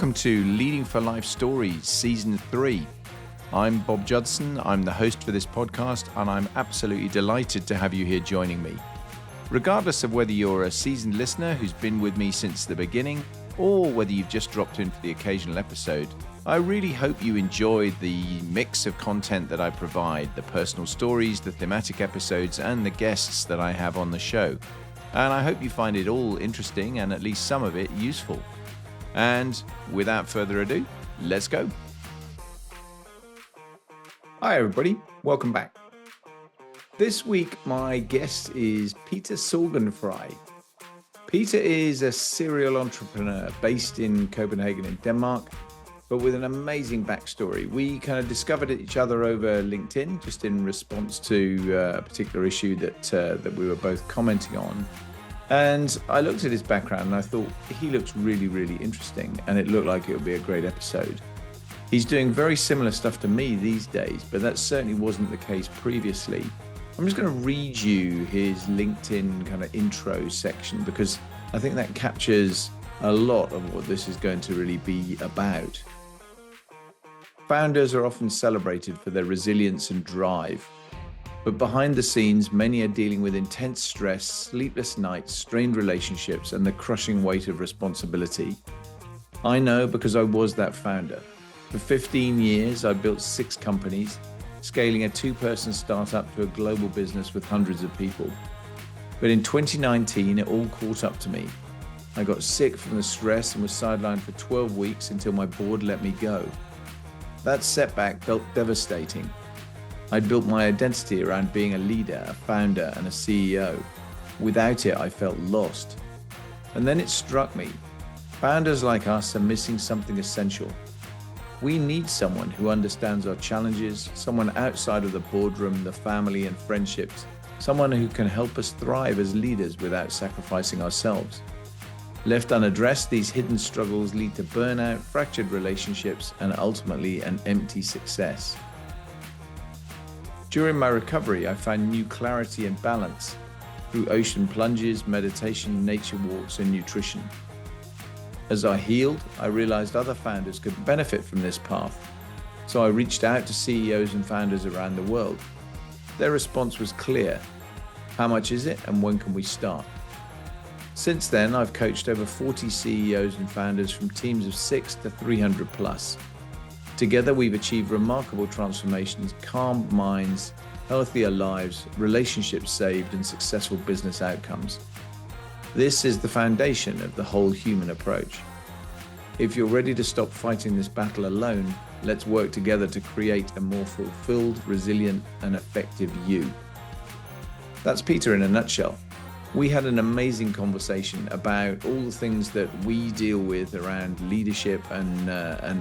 welcome to Leading for Life Stories, Season 3. I'm Bob Judson, I'm the host for this podcast, and I'm absolutely delighted to have you here joining me. Regardless of whether you're a seasoned listener who's been with me since the beginning, or whether you've just dropped in for the occasional episode, I really hope you enjoyed the mix of content that I provide, the personal stories, the thematic episodes, and the guests that I have on the show. And I hope you find it all interesting and at least some of it useful. And without further ado, let's go. Hi everybody, welcome back. This week my guest is Peter Sorgenfrei. Peter is a serial entrepreneur based in Copenhagen in Denmark, but with an amazing backstory. We kind of discovered each other over LinkedIn, just in response to a particular issue that we were both commenting on. And I looked at his background and I thought he looks really, really interesting, and it looked like it would be a great episode. He's doing very similar stuff to me these days, but that certainly wasn't the case previously. I'm just going to read you his LinkedIn kind of intro section because I think that captures a lot of what this is going to really be about. Founders are often celebrated for their resilience and drive. But behind the scenes, many are dealing with intense stress, sleepless nights, strained relationships, and the crushing weight of responsibility. I know because I was that founder. For 15 years, I built 6 companies, scaling a 2-person startup to a global business with hundreds of people. But in 2019, it all caught up to me. I got sick from the stress and was sidelined for 12 weeks until my board let me go. That setback felt devastating. I'd built my identity around being a leader, a founder, and a CEO. Without it, I felt lost. And then it struck me. Founders like us are missing something essential. We need someone who understands our challenges, someone outside of the boardroom, the family, and friendships, someone who can help us thrive as leaders without sacrificing ourselves. Left unaddressed, these hidden struggles lead to burnout, fractured relationships, and ultimately an empty success. During my recovery, I found new clarity and balance through ocean plunges, meditation, nature walks, and nutrition. As I healed, I realized other founders could benefit from this path. So I reached out to CEOs and founders around the world. Their response was clear. How much is it and when can we start? Since then, I've coached over 40 CEOs and founders from teams of 6 to 300 plus. Together, we've achieved remarkable transformations, calmed minds, healthier lives, relationships saved, and successful business outcomes. This is the foundation of the whole human approach. If you're ready to stop fighting this battle alone, let's work together to create a more fulfilled, resilient, and effective you. That's Peter in a nutshell. We had an amazing conversation about all the things that we deal with around leadership and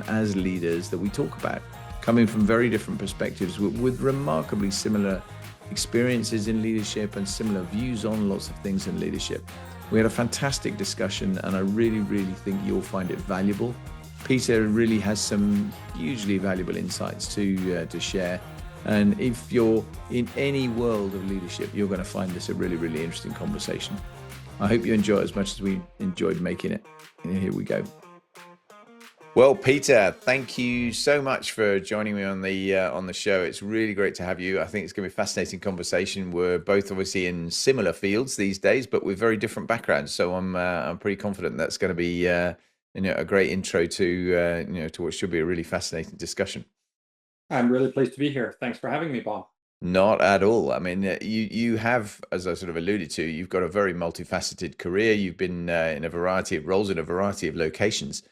as leaders that we talk about, coming from very different perspectives with remarkably similar experiences in leadership and similar views on lots of things in leadership. We had a fantastic discussion and I really, really think you'll find it valuable. Peter really has some hugely valuable insights to share. And if you're in any world of leadership, you're going to find this a really, really interesting conversation. I hope you enjoy it as much as we enjoyed making it. And here we go. Well, Peter, thank you so much for joining me on the show. It's really great to have you. I think it's going to be a fascinating conversation. We're both obviously in similar fields these days, but with very different backgrounds. So I'm pretty confident that's going to be a great intro to to what should be a really fascinating discussion. I'm really pleased to be here. Thanks for having me, Bob. Not at all. I mean, you have, as I sort of alluded to, you've got a very multifaceted career. You've been in a variety of roles in a variety of locations.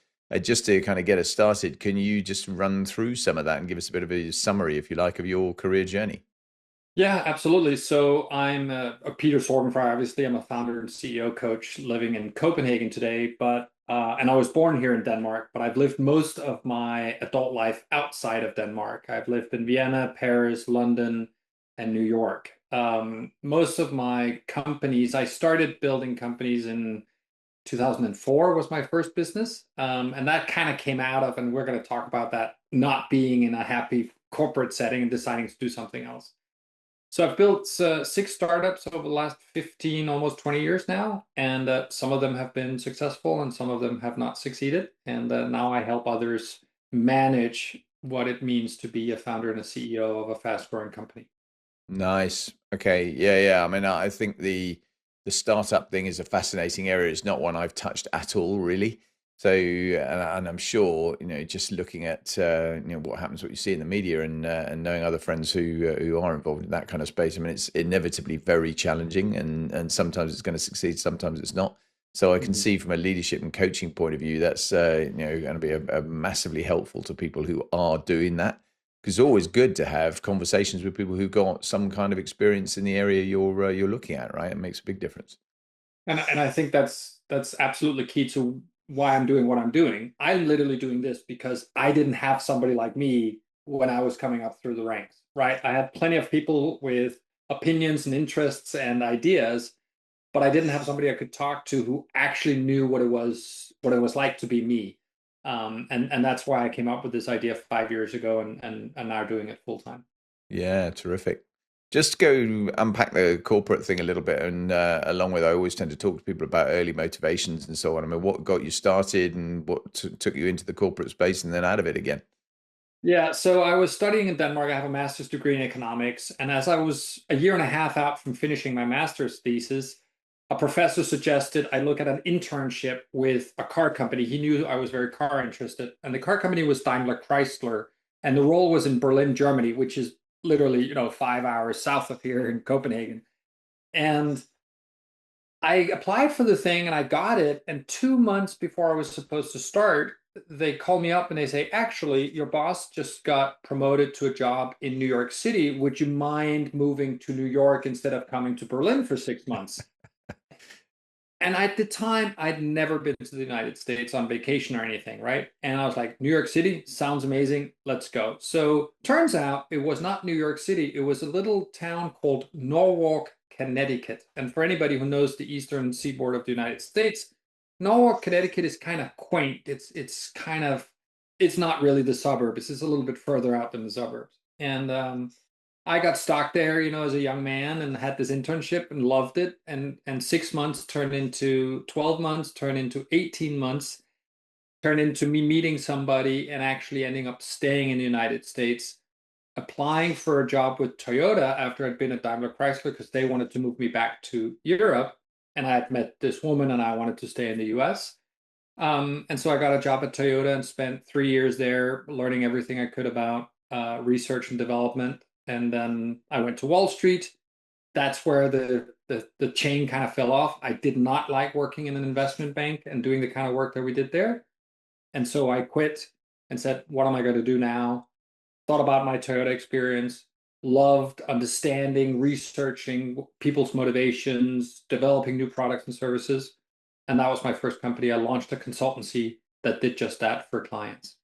Just to kind of get us started, can you just run through some of that and give us a bit of a summary, if you like, of your career journey? Yeah, absolutely. So I'm Peter Sorgenfrei. Obviously, I'm a founder and CEO coach living in Copenhagen today, and I was born here in Denmark, but I've lived most of my adult life outside of Denmark. I've lived in Vienna, Paris, London, and New York. Most of my companies, I started building companies in 2004 was my first business. And that kind of came out of, and we're going to talk about that, not being in a happy corporate setting and deciding to do something else. So I've built six startups over the last 15, almost 20 years now, and some of them have been successful and some of them have not succeeded. And now I help others manage what it means to be a founder and a CEO of a fast-growing company. Nice. Okay. Yeah, yeah. I mean, I think the startup thing is a fascinating area. It's not one I've touched at all, really. So, and I'm sure, just looking at what happens, what you see in the media, and knowing other friends who are involved in that kind of space. I mean, it's inevitably very challenging, and sometimes it's going to succeed, sometimes it's not. So I can Mhm. see from a leadership and coaching point of view, that's going to be a massively helpful to people who are doing that, because it's always good to have conversations with people who got some kind of experience in the area you're looking at, right? It makes a big difference. And I think that's absolutely key to why I'm doing what I'm doing. I'm literally doing this because I didn't have somebody like me when I was coming up through the ranks, right? I had plenty of people with opinions and interests and ideas, but I didn't have somebody I could talk to who actually knew what it was like to be me. And that's why I came up with this idea 5 years ago and now doing it full time. Yeah, terrific. Just go unpack the corporate thing a little bit, and along with, I always tend to talk to people about early motivations and so on. I mean, what got you started, and what took you into the corporate space and then out of it again? Yeah, so I was studying in Denmark. I have a master's degree in economics. And as I was a year and a half out from finishing my master's thesis, a professor suggested I look at an internship with a car company. He knew I was very car interested. And the car company was Daimler Chrysler. And the role was in Berlin, Germany, which is literally, 5 hours south of here in Copenhagen. And I applied for the thing and I got it. And 2 months before I was supposed to start, they call me up and they say, actually, your boss just got promoted to a job in New York City. Would you mind moving to New York instead of coming to Berlin for 6 months? And at the time, I'd never been to the United States on vacation or anything, right? And I was like, New York City sounds amazing. Let's go. So turns out it was not New York City. It was a little town called Norwalk, Connecticut. And for anybody who knows the eastern seaboard of the United States, Norwalk, Connecticut is kind of quaint. It's not really the suburbs. It's a little bit further out than the suburbs. And I got stuck there, as a young man and had this internship and loved it. And 6 months turned into 12 months, turned into 18 months, turned into me meeting somebody and actually ending up staying in the United States, applying for a job with Toyota after I'd been at Daimler Chrysler because they wanted to move me back to Europe. And I had met this woman and I wanted to stay in the US. And so I got a job at Toyota and spent 3 years there learning everything I could about research and development. And then I went to Wall Street. That's where the chain kind of fell off. I did not like working in an investment bank and doing the kind of work that we did there. And so I quit and said, what am I going to do now? Thought about my Toyota experience, loved understanding, researching people's motivations, developing new products and services. And that was my first company. I launched a consultancy that did just that for clients.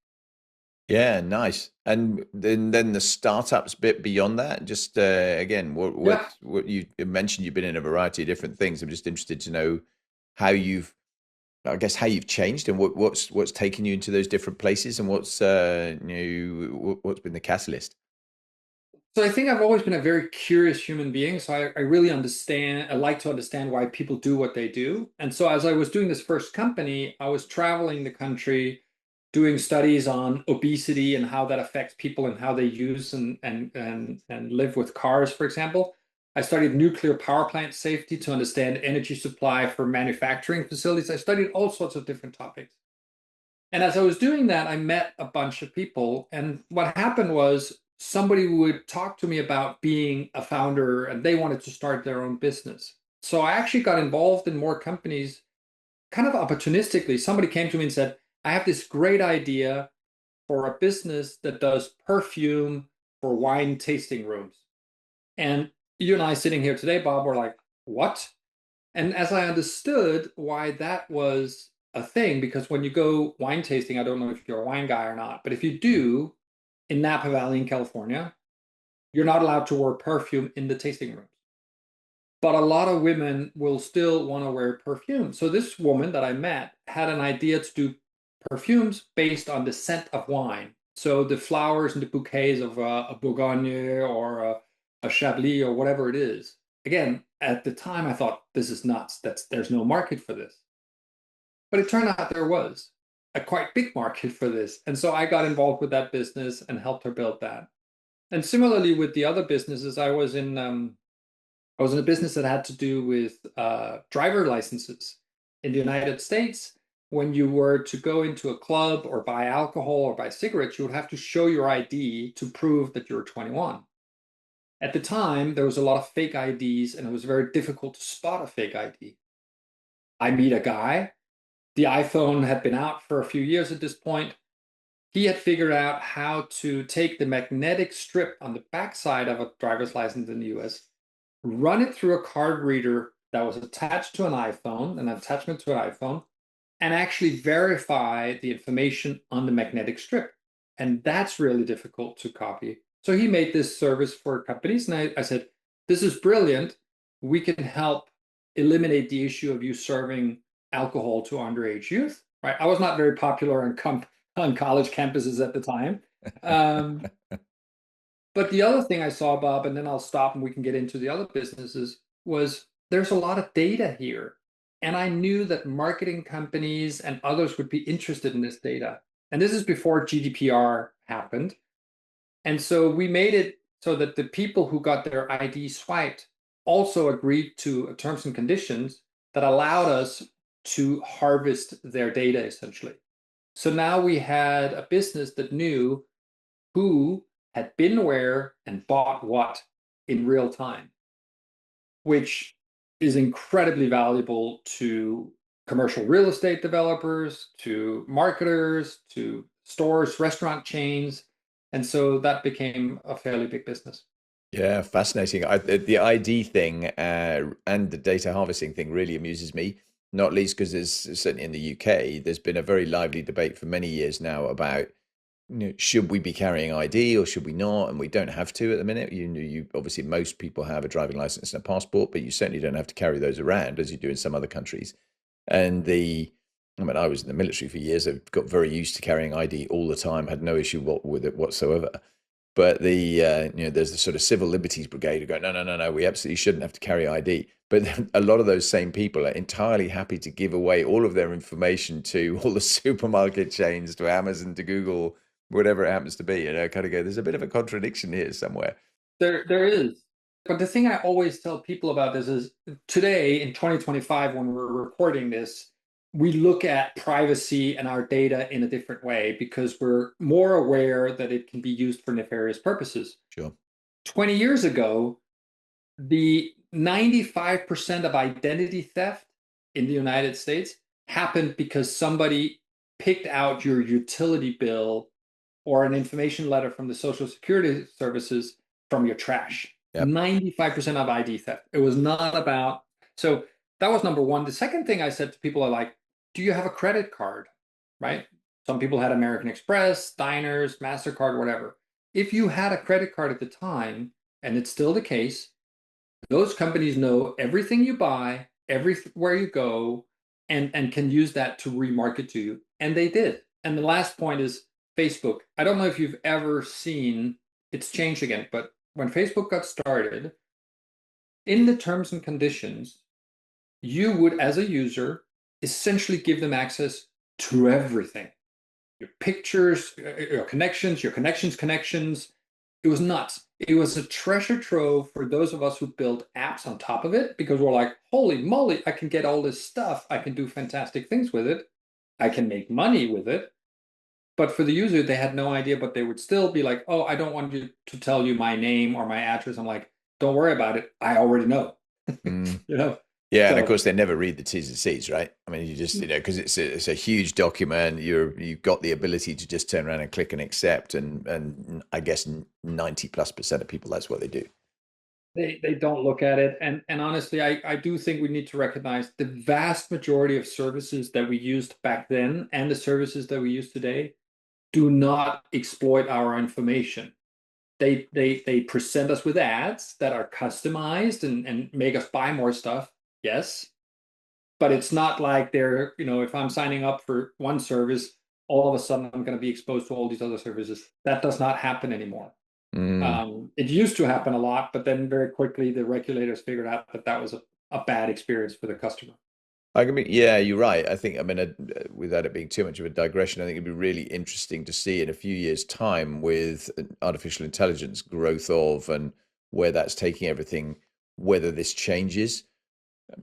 Yeah, nice. And then the startups bit beyond that, just again, Yeah. what you mentioned, you've been in a variety of different things. I'm just interested to know how you've, I guess, how you've changed, and what's taken you into those different places, and what's been the catalyst. So I think I've always been a very curious human being. So I really I like to understand why people do what they do. And so as I was doing this first company, I was traveling the country doing studies on obesity and how that affects people and how they use and live with cars, for example. I studied nuclear power plant safety to understand energy supply for manufacturing facilities. I studied all sorts of different topics. And as I was doing that, I met a bunch of people. And what happened was somebody would talk to me about being a founder and they wanted to start their own business. So I actually got involved in more companies kind of opportunistically. Somebody came to me and said, I have this great idea for a business that does perfume for wine tasting rooms. And you and I sitting here today, Bob, were like, what? And as I understood why that was a thing, because when you go wine tasting, I don't know if you're a wine guy or not, but if you do in Napa Valley in California, you're not allowed to wear perfume in the tasting rooms. But a lot of women will still want to wear perfume. So this woman that I met had an idea to do perfumes based on the scent of wine. So the flowers and the bouquets of a Bourgogne or a Chablis or whatever it is. Again, at the time, I thought this is nuts. There's no market for this. But it turned out there was a quite big market for this. And so I got involved with that business and helped her build that. And similarly with the other businesses, I was in a business that had to do with driver licenses in the United States. When you were to go into a club or buy alcohol or buy cigarettes, you would have to show your ID to prove that you're 21. At the time, there was a lot of fake IDs, and it was very difficult to spot a fake ID. I meet a guy. The iPhone had been out for a few years at this point. He had figured out how to take the magnetic strip on the backside of a driver's license in the US, run it through a card reader that was attached to an iPhone, an attachment to an iPhone, and actually verify the information on the magnetic strip. And that's really difficult to copy. So he made this service for companies. And I said, this is brilliant. We can help eliminate the issue of you serving alcohol to underage youth. Right? I was not very popular on college campuses at the time. But the other thing I saw, Bob, and then I'll stop and we can get into the other businesses, was there's a lot of data here. And I knew that marketing companies and others would be interested in this data. And this is before GDPR happened. And so we made it so that the people who got their ID swiped also agreed to terms and conditions that allowed us to harvest their data, essentially. So now we had a business that knew who had been where and bought what in real time, which is incredibly valuable to commercial real estate developers, to marketers, to stores, restaurant chains. And so that became a fairly big business. Yeah, fascinating. The ID thing and the data harvesting thing really amuses me, not least because there's certainly in the UK, there's been a very lively debate for many years now about, should we be carrying ID or should we not? And we don't have to at the minute. You obviously most people have a driving license and a passport, but you certainly don't have to carry those around as you do in some other countries. And I mean, I was in the military for years. I've got very used to carrying ID all the time. Had no issue with it whatsoever. But there's the sort of civil liberties brigade who go, no, no, no, no, we absolutely shouldn't have to carry ID. But a lot of those same people are entirely happy to give away all of their information to all the supermarket chains, to Amazon, to Google, whatever it happens to be. Kind of go, there's a bit of a contradiction here somewhere. There is. But the thing I always tell people about this is today in 2025, when we're recording this, we look at privacy and our data in a different way because we're more aware that it can be used for nefarious purposes. Sure. 20 years ago, the 95% of identity theft in the United States happened because somebody picked out your utility bill or an information letter from the Social Security services from your trash. Yep. 95% of ID theft. It was not about, so that was number one. The second thing I said to people are like, do you have a credit card? Right? Some people had American Express, Diners, MasterCard, whatever. If you had a credit card at the time, and it's still the case, those companies know everything you buy, everywhere you go, and can use that to remarket to you. And they did. And the last point is Facebook. I don't know if you've ever seen, it's changed again, but when Facebook got started, in the terms and conditions, you would, as a user, essentially give them access to everything. Your pictures, your connections. It was nuts. It was a treasure trove for those of us who build apps on top of it because we're like, holy moly, I can get all this stuff. I can do fantastic things with it. I can make money with it. But for the user, they had no idea, but they would still be like, oh, I don't want you to tell you my name or my address. I'm like, don't worry about it. I already know. Yeah, and of course they never read the T's and C's, right? I mean, you just because it's a huge document. You've got the ability to just turn around and click and accept, and I guess 90+% of people, that's what they do. They don't look at it, and honestly, I do think we need to recognize the vast majority of services that we used back then and the services that we use today do not exploit our information. They present us with ads that are customized and make us buy more stuff. Yes, but it's not like they're, if I'm signing up for one service, all of a sudden I'm going to be exposed to all these other services. That does not happen anymore. Mm. It used to happen a lot, but then very quickly the regulators figured out that that was a bad experience for the customer. I mean, yeah, you're right. I think, I mean, without it being too much of a digression, I think it'd be really interesting to see in a few years' time with artificial intelligence growth of and where that's taking everything, whether this changes.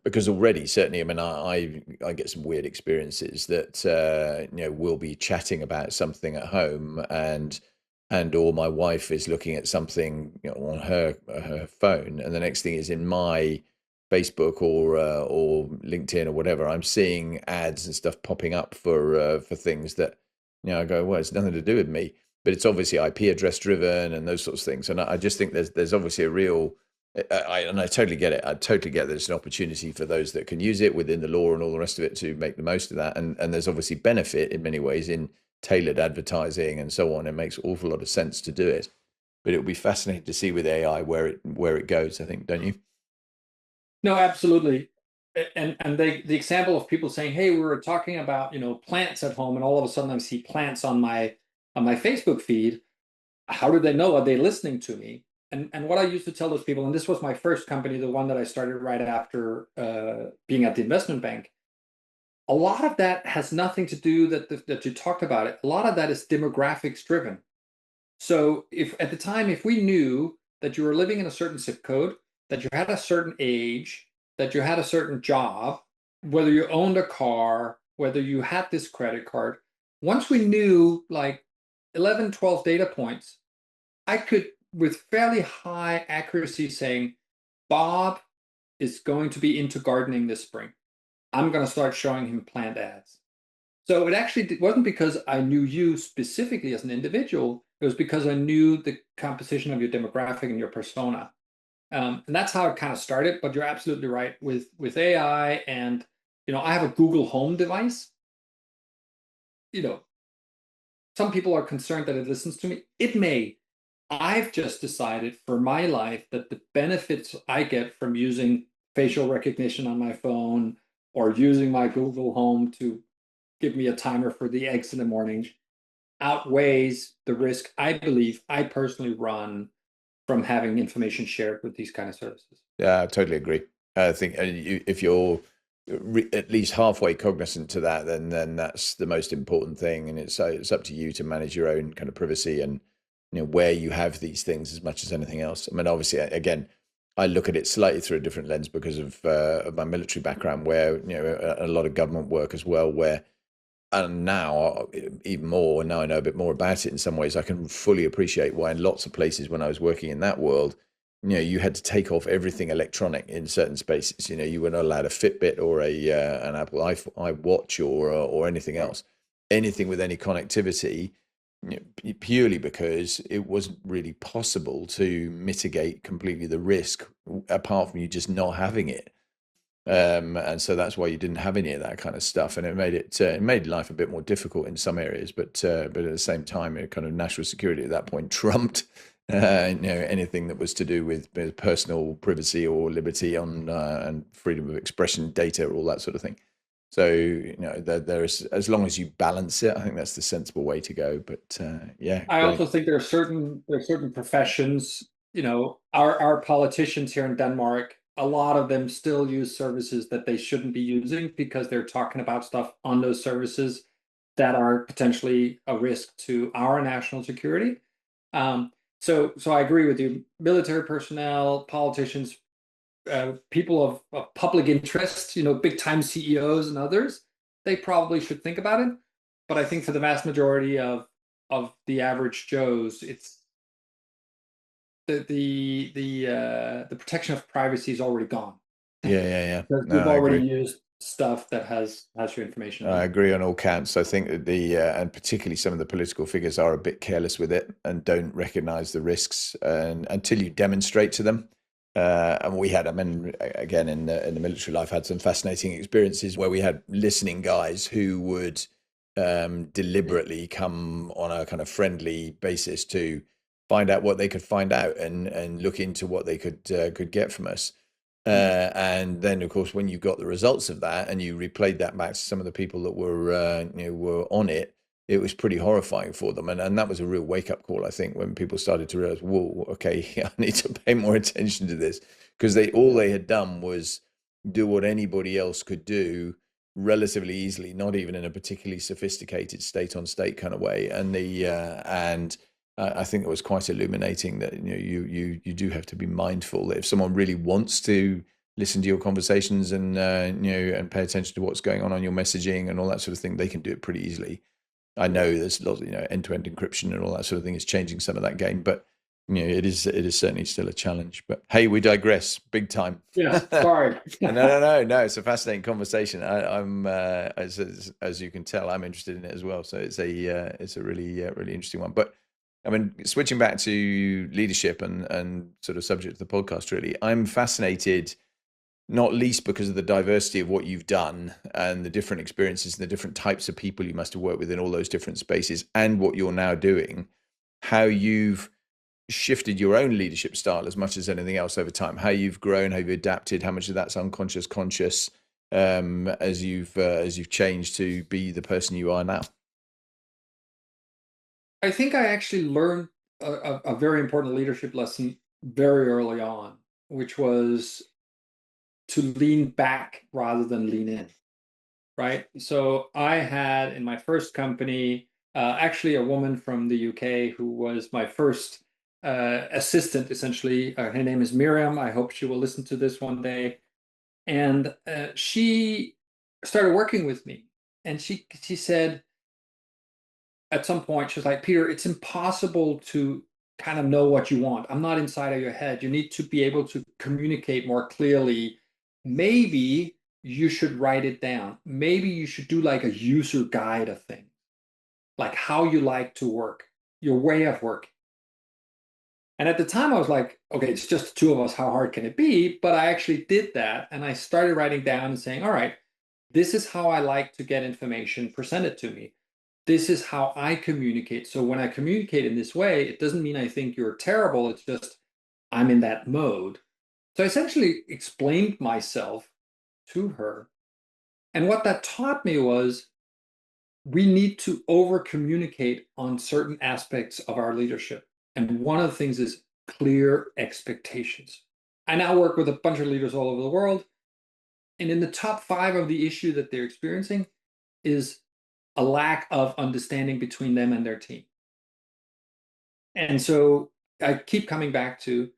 Because already, certainly, I mean, I get some weird experiences that we'll be chatting about something at home, and or my wife is looking at something on her phone, and the next thing is in my Facebook or LinkedIn or whatever, I'm seeing ads and stuff popping up for things that I go, well, it's nothing to do with me, but it's obviously IP address driven and those sorts of things, and I just think there's obviously a real I totally get it. I totally get there's an opportunity for those that can use it within the law and all the rest of it to make the most of that. And there's obviously benefit in many ways in tailored advertising and so on. It makes an awful lot of sense to do it. But it'll be fascinating to see with AI where it goes, I think, don't you? No, absolutely. And the example of people saying, "Hey, we were talking about plants at home," and all of a sudden I see plants on my Facebook feed. How do they know? Are they listening to me? And what I used to tell those people, and this was my first company, the one that I started right after being at the investment bank. A lot of that has nothing to do that you talked about it. A lot of that is demographics driven. So if at the time, if we knew that you were living in a certain zip code, that you had a certain age, that you had a certain job, whether you owned a car, whether you had this credit card, once we knew like 11, 12 data points, I could, with fairly high accuracy, saying, Bob is going to be into gardening this spring. I'm going to start showing him plant ads. So it actually wasn't because I knew you specifically as an individual. It was because I knew the composition of your demographic and your persona. And that's how it kind of started. But you're absolutely right with AI. And I have a Google Home device. You know, some people are concerned that it listens to me. It may. I've just decided for my life that the benefits I get from using facial recognition on my phone or using my Google Home to give me a timer for the eggs in the morning outweighs the risk I believe I personally run from having information shared with these kind of services. Yeah, I totally agree. I think if you're at least halfway cognizant to that, then that's the most important thing, and it's up to you to manage your own kind of privacy and where you have these things as much as anything else. I mean, obviously, again, I look at it slightly through a different lens because of my military background, where a lot of government work as well, where and now even more, now I know a bit more about it in some ways, I can fully appreciate why in lots of places when I was working in that world, you had to take off everything electronic in certain spaces. You were not allowed a Fitbit or an Apple iWatch or anything else, anything with any connectivity, purely because it wasn't really possible to mitigate completely the risk apart from you just not having it. And so that's why you didn't have any of that kind of stuff, and it made life a bit more difficult in some areas. But at the same time, it kind of national security at that point trumped anything that was to do with personal privacy or liberty on and freedom of expression, data, all that sort of thing. So there is, as long as you balance it, I think that's the sensible way to go. But yeah, I great. also think there are certain professions, our politicians here in Denmark, a lot of them still use services that they shouldn't be using because they're talking about stuff on those services that are potentially a risk to our national security. So I agree with you. Military personnel, politicians, people of public interest, big time CEOs and others, they probably should think about it. But I think for the vast majority of the average Joes, it's the protection of privacy is already gone. Yeah. Because No, you've I already agree. used stuff that has your information in I it. agree on all counts. I think that and particularly some of the political figures are a bit careless with it and don't recognise the risks and until you demonstrate to them. And we had, I mean, again in the military life, had some fascinating experiences where we had listening guys who would deliberately come on a kind of friendly basis to find out what they could find out and look into what they could get from us. And then, of course, when you got the results of that and you replayed that back to some of the people that were on it, it was pretty horrifying for them. And that was a real wake up call, I think, when people started to realize, whoa, okay, I need to pay more attention to this, because all they had done was do what anybody else could do relatively easily, not even in a particularly sophisticated state on state kind of way. And I think it was quite illuminating that, you do have to be mindful that if someone really wants to listen to your conversations and and pay attention to what's going on your messaging and all that sort of thing, they can do it pretty easily. I know there's lots of, end-to-end encryption and all that sort of thing is changing some of that game, but it is certainly still a challenge. But hey, we digress big time. Yeah, sorry. No. It's a fascinating conversation. I'm as you can tell, I'm interested in it as well. So it's a really really interesting one. But I mean, switching back to leadership and sort of subject of the podcast, really, I'm fascinated, not least because of the diversity of what you've done and the different experiences and the different types of people you must have worked with in all those different spaces, and what you're now doing, how you've shifted your own leadership style as much as anything else over time, how you've grown, how you've adapted, how much of that's unconscious, conscious, as you've changed to be the person you are now. I think I actually learned a very important leadership lesson very early on, which was to lean back rather than lean in, right? So I had in my first company actually a woman from the UK who was my first assistant, essentially. Her name is Miriam. I hope she will listen to this one day. And she started working with me. And she said at some point, she was like, Peter, it's impossible to kind of know what you want. I'm not inside of your head. You need to be able to communicate more clearly. Maybe you should write it down. Maybe you should do like a user guide of things, like how you like to work, your way of working. And at the time, I was like, okay, it's just the two of us. How hard can it be? But I actually did that. And I started writing down and saying, all right, this is how I like to get information presented to me. This is how I communicate. So when I communicate in this way, it doesn't mean I think you're terrible. It's just I'm in that mode. So I essentially explained myself to her. And what that taught me was we need to over communicate on certain aspects of our leadership. And one of the things is clear expectations. I now work with a bunch of leaders all over the world. And in the top 5 of the issue that they're experiencing is a lack of understanding between them and their team. And so I keep coming back to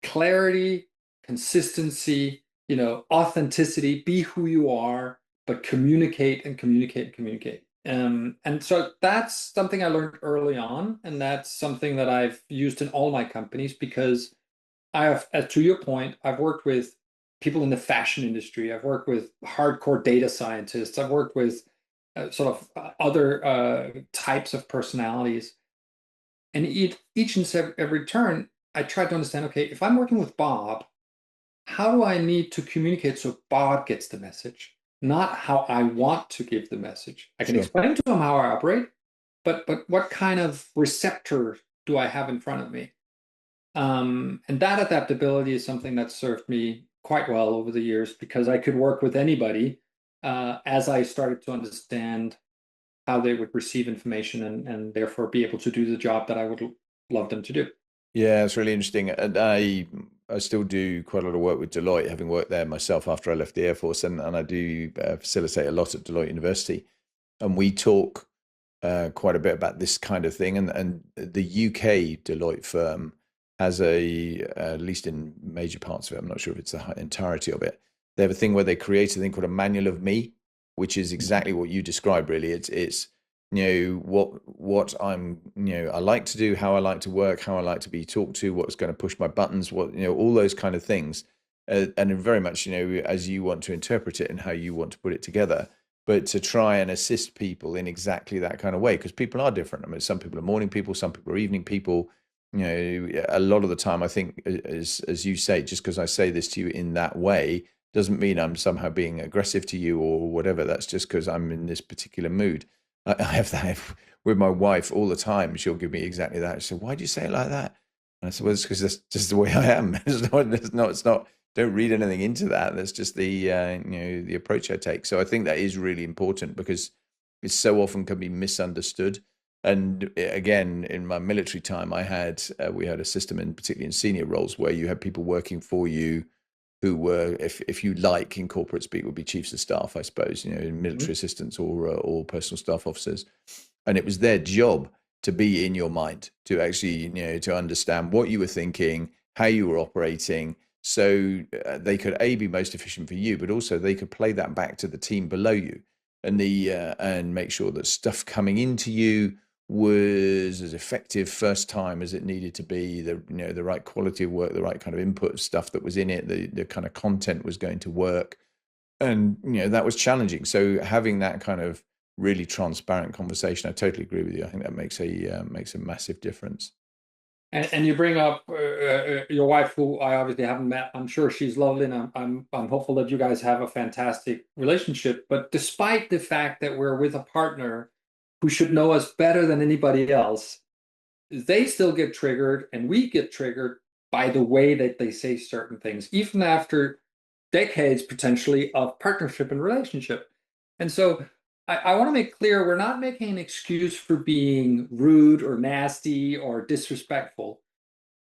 clarity, consistency, authenticity, be who you are, but communicate and communicate and communicate. And so that's something I learned early on. And that's something that I've used in all my companies, because I have, to your point, I've worked with people in the fashion industry. I've worked with hardcore data scientists. I've worked with other types of personalities. And each and every turn, I try to understand, okay, if I'm working with Bob, how do I need to communicate so Bob gets the message? Not how I want to give the message. I can explain to him how I operate, but what kind of receptor do I have in front of me? And that adaptability is something that served me quite well over the years, because I could work with anybody as I started to understand how they would receive information and therefore be able to do the job that I would love them to do. Yeah, it's really interesting. And I still do quite a lot of work with Deloitte, having worked there myself after I left the Air Force, and I do facilitate a lot at Deloitte University, and we talk quite a bit about this kind of thing. And the UK Deloitte firm has at least in major parts of it, I'm not sure if it's the entirety of it, they have a thing where they create a thing called a manual of me, which is exactly what you described. Really, it's what I'm I like to do, how I like to work, how I like to be talked to, what's going to push my buttons, what all those kind of things, and very much as you want to interpret it and how you want to put it together, but to try and assist people in exactly that kind of way, because people are different. I mean, some people are morning people, some people are evening people. A lot of the time, I think, as you say, just because I say this to you in that way doesn't mean I'm somehow being aggressive to you or whatever. That's just because I'm in this particular mood. I have that with my wife all the time. She'll give me exactly that. She said, "Why do you say it like that?" And I said, "Well, it's because that's just the way I am. It's not. Don't read anything into that. That's just the approach I take." So I think that is really important, because it so often can be misunderstood. And again, in my military time, we had a system, in particularly in senior roles, where you had people working for you who were, if you like, in corporate speak, would be chiefs of staff, I suppose, military assistants or personal staff officers, and it was their job to be in your mind, to actually, to understand what you were thinking, how you were operating, so they could be most efficient for you, but also they could play that back to the team below you, and make sure that stuff coming into you was as effective first time as it needed to be, the right quality of work, the right kind of input stuff that was in it, the kind of content was going to work. And that was challenging. So having that kind of really transparent conversation, I totally agree with you. I think that makes a massive difference. And you bring up your wife, who I obviously haven't met. I'm sure she's lovely, and I'm hopeful that you guys have a fantastic relationship. But despite the fact that we're with a partner who should know us better than anybody else, they still get triggered, and we get triggered by the way that they say certain things, even after decades potentially of partnership and relationship. And so I want to make clear, we're not making an excuse for being rude or nasty or disrespectful.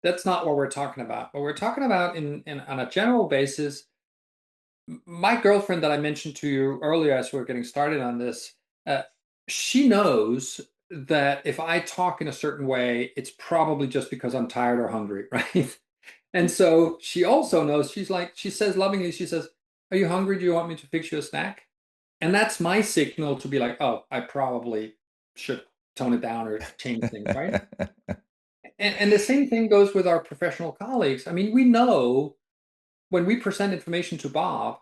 That's not what we're talking about. What we're talking about in on a general basis, my girlfriend that I mentioned to you earlier as we were getting started on this, uh, she knows that if I talk in a certain way, it's probably just because I'm tired or hungry, right? And so she also knows, she says lovingly, she says, "Are you hungry? Do you want me to fix you a snack?" And that's my signal to be like, "Oh, I probably should tone it down or change things," right? And the same thing goes with our professional colleagues. I mean, we know when we present information to Bob,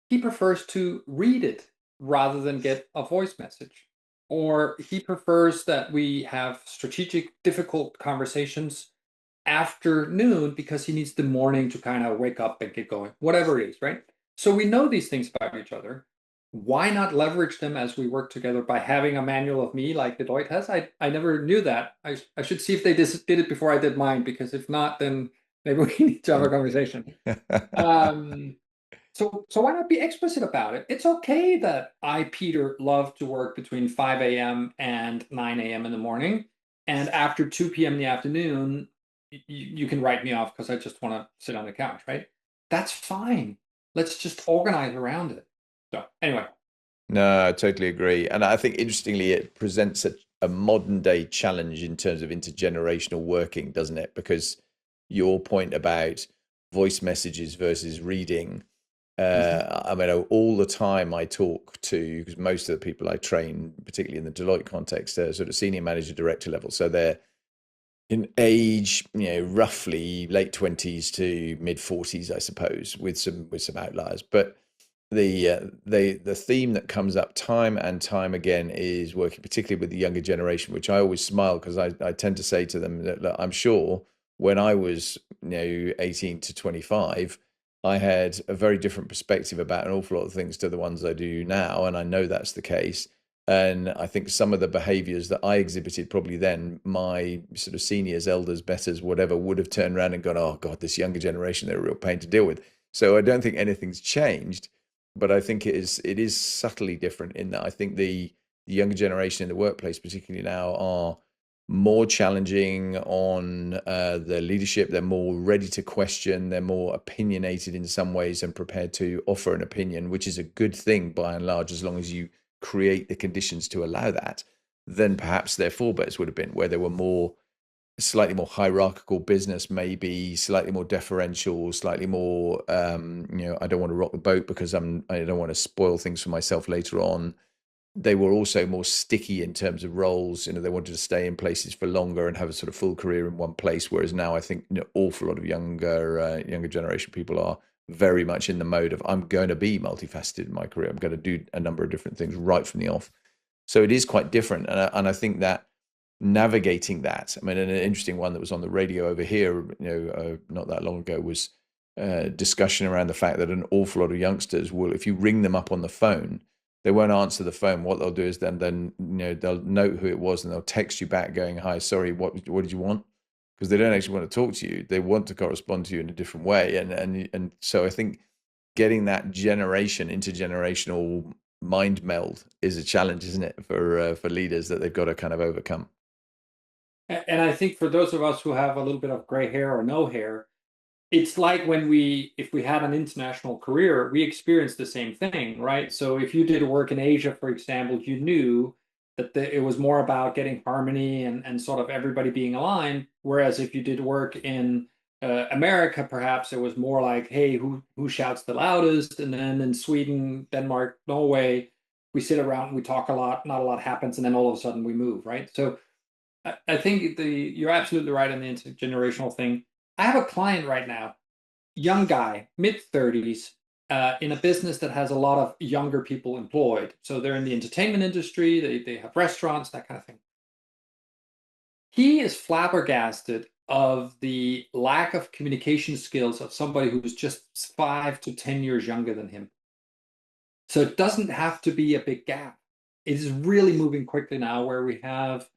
he prefers to read it rather than get a voice message. Or he prefers that we have strategic, difficult conversations afternoon because he needs the morning to kind of wake up and get going, whatever it is, right? So we know these things about each other. Why not leverage them as we work together by having a manual of me like Deloitte has? I never knew that. I should see if they did it before I did mine, because if not, then maybe we need to have a conversation. So why not be explicit about it? It's okay that I, Peter, love to work between 5 a.m. and 9 a.m. in the morning. And after 2 p.m. in the afternoon, you can write me off because I just want to sit on the couch, right? That's fine. Let's just organize around it. So anyway, No, I totally agree. And I think interestingly, it presents a modern day challenge in terms of intergenerational working, doesn't it? Because your point about voice messages versus reading, I mean, all the time I talk to, because most of the people I train, particularly in the Deloitte context, are sort of senior manager director level. So they're in age, roughly late 20s to mid 40s, I suppose, with some outliers. But the theme that comes up time and time again is working particularly with the younger generation, which I always smile because I tend to say to them that, look, I'm sure when I was 18 to 25, I had a very different perspective about an awful lot of things to the ones I do now, and I know that's the case. And I think some of the behaviors that I exhibited probably then, my sort of seniors, elders, betters, whatever, would have turned around and gone, oh God, this younger generation, they're a real pain to deal with. So I don't think anything's changed, but I think it is subtly different in that I think the younger generation in the workplace, particularly now, are more challenging on their leadership. They're more ready to question. They're more opinionated in some ways and prepared to offer an opinion, which is a good thing by and large, as long as you create the conditions to allow that, than perhaps their forebears would have been, where they were more slightly more hierarchical business, maybe slightly more deferential, slightly more I don't want to rock the boat because I don't want to spoil things for myself later on. They were also more sticky in terms of roles. They wanted to stay in places for longer and have a sort of full career in one place. Whereas now I think an awful lot of younger generation people are very much in the mode of, I'm going to be multifaceted in my career. I'm going to do a number of different things right from the off. So it is quite different. And I think that navigating that, I mean, an interesting one that was on the radio over here, not that long ago, was discussion around the fact that an awful lot of youngsters will, if you ring them up on the phone, they won't answer the phone. What they'll do is then they'll note who it was and they'll text you back going, "Hi, sorry, what did you want?" Because they don't actually want to talk to you. They want to correspond to you in a different way. And so I think getting that intergenerational mind meld is a challenge, isn't it, for leaders that they've got to kind of overcome. And I think for those of us who have a little bit of gray hair or no hair, it's like if we had an international career, we experienced the same thing, right? So if you did work in Asia, for example, you knew that it was more about getting harmony and sort of everybody being aligned. Whereas if you did work in America, perhaps it was more like, hey, who shouts the loudest? And then in Sweden, Denmark, Norway, we sit around, we talk a lot, not a lot happens, and then all of a sudden we move, right? So I think you're absolutely right on the intergenerational thing. I have a client right now, young guy, mid 30s, in a business that has a lot of younger people employed. So they're in the entertainment industry, they have restaurants, that kind of thing. He is flabbergasted of the lack of communication skills of somebody who's just 5 to 10 years younger than him. So it doesn't have to be a big gap. It is really moving quickly now where we have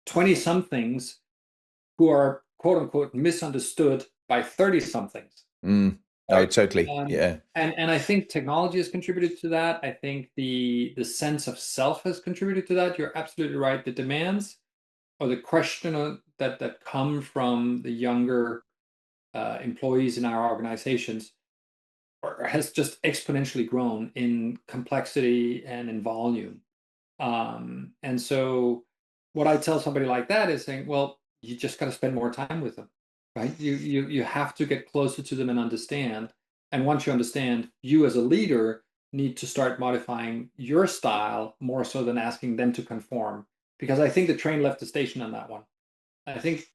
20 somethings who are quote unquote misunderstood by 30 somethings. Mm. Oh, Right. totally. Yeah. And I think technology has contributed to that. I think the sense of self has contributed to that. You're absolutely right. The demands or the question that come from the younger employees in our organizations has just exponentially grown in complexity and in volume. And so what I tell somebody like that is saying, well, you just got to spend more time with them, right? You have to get closer to them and understand. And once you understand, you as a leader need to start modifying your style more so than asking them to conform. Because I think the train left the station on that one. I think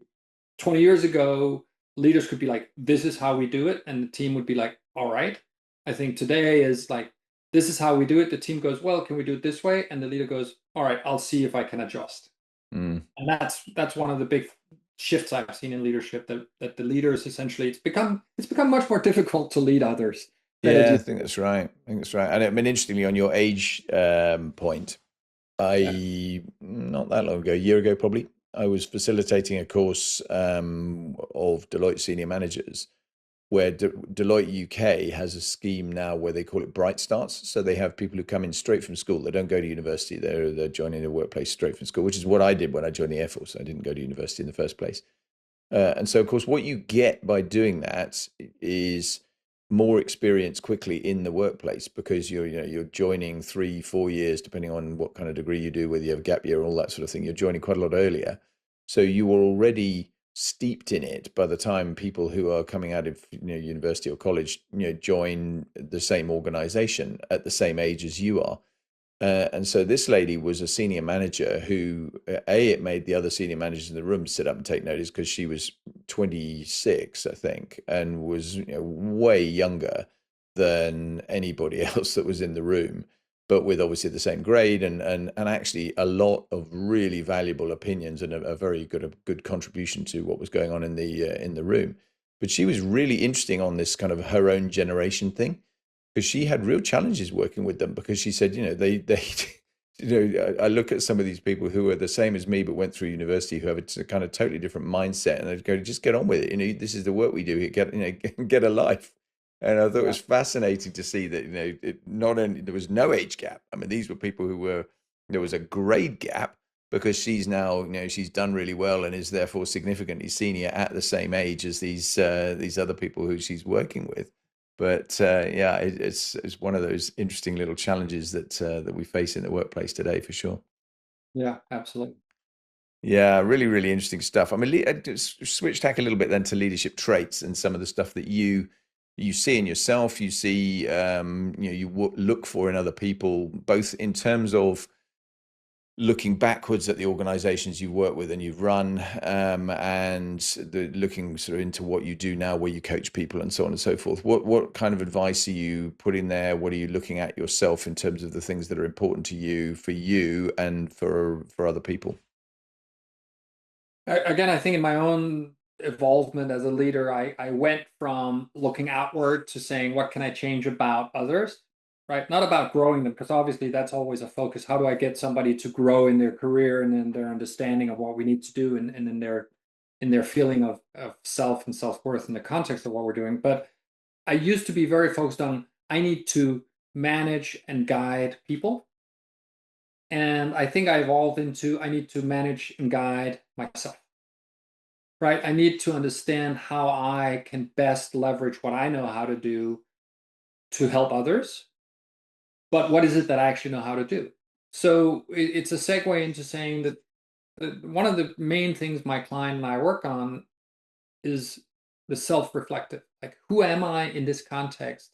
20 years ago, leaders could be like, this is how we do it. And the team would be like, all right. I think today is like, this is how we do it. The team goes, well, can we do it this way? And the leader goes, all right, I'll see if I can adjust. Mm. And that's one of the big shifts I've seen in leadership, that the leaders essentially it's become much more difficult to lead others than it Yeah, I used. think that's right. I think that's right. And I mean, interestingly, on your age point, Yeah. I not that long ago, a year ago probably, I was facilitating a course of Deloitte senior managers, where Deloitte UK has a scheme now where they call it Bright Starts. So they have people who come in straight from school. They don't go to university. They're joining a workplace straight from school, which is what I did when I joined the Air Force. I didn't go to university in the first place. And so, of course, what you get by doing that is more experience quickly in the workplace because you're joining 3, 4 years, depending on what kind of degree you do, whether you have a gap year and all that sort of thing. You're joining quite a lot earlier, so you were already steeped in it by the time people who are coming out of university or college join the same organization at the same age as you are. And so this lady was a senior manager who, it made the other senior managers in the room sit up and take notice because she was 26, I think, and was way younger than anybody else that was in the room, but with obviously the same grade and actually a lot of really valuable opinions and a very good contribution to what was going on in the room. But she was really interesting on this kind of her own generation thing because she had real challenges working with them because she said, they I look at some of these people who are the same as me but went through university who have a kind of totally different mindset and they'd go, just get on with it. This is the work we do here. Get a life. And I thought it Yeah. was fascinating to see that, not only there was no age gap. I mean, these were people there was a grade gap because she's now, she's done really well and is therefore significantly senior at the same age as these other people who she's working with. But yeah, it's one of those interesting little challenges that we face in the workplace today, for sure. Yeah, absolutely. Yeah, really, really interesting stuff. I mean, just switch tack a little bit then to leadership traits and some of the stuff that you see in yourself, you see, look for in other people, both in terms of looking backwards at the organizations you've worked with and you've run, and looking sort of into what you do now, where you coach people and so on and so forth. What kind of advice are you putting there? What are you looking at yourself in terms of the things that are important to you, for you, and for other people? Again, I think in my own evolvement as a leader, I went from looking outward to saying, what can I change about others, right? Not about growing them, because obviously that's always a focus. How do I get somebody to grow in their career and in their understanding of what we need to do and in their feeling of self and self-worth in the context of what we're doing. But I used to be very focused on, I need to manage and guide people. And I think I evolved into I need to manage and guide myself, right? I need to understand how I can best leverage what I know how to do to help others. But what is it that I actually know how to do? So it's a segue into saying that one of the main things my client and I work on is the self-reflective. Like, who am I in this context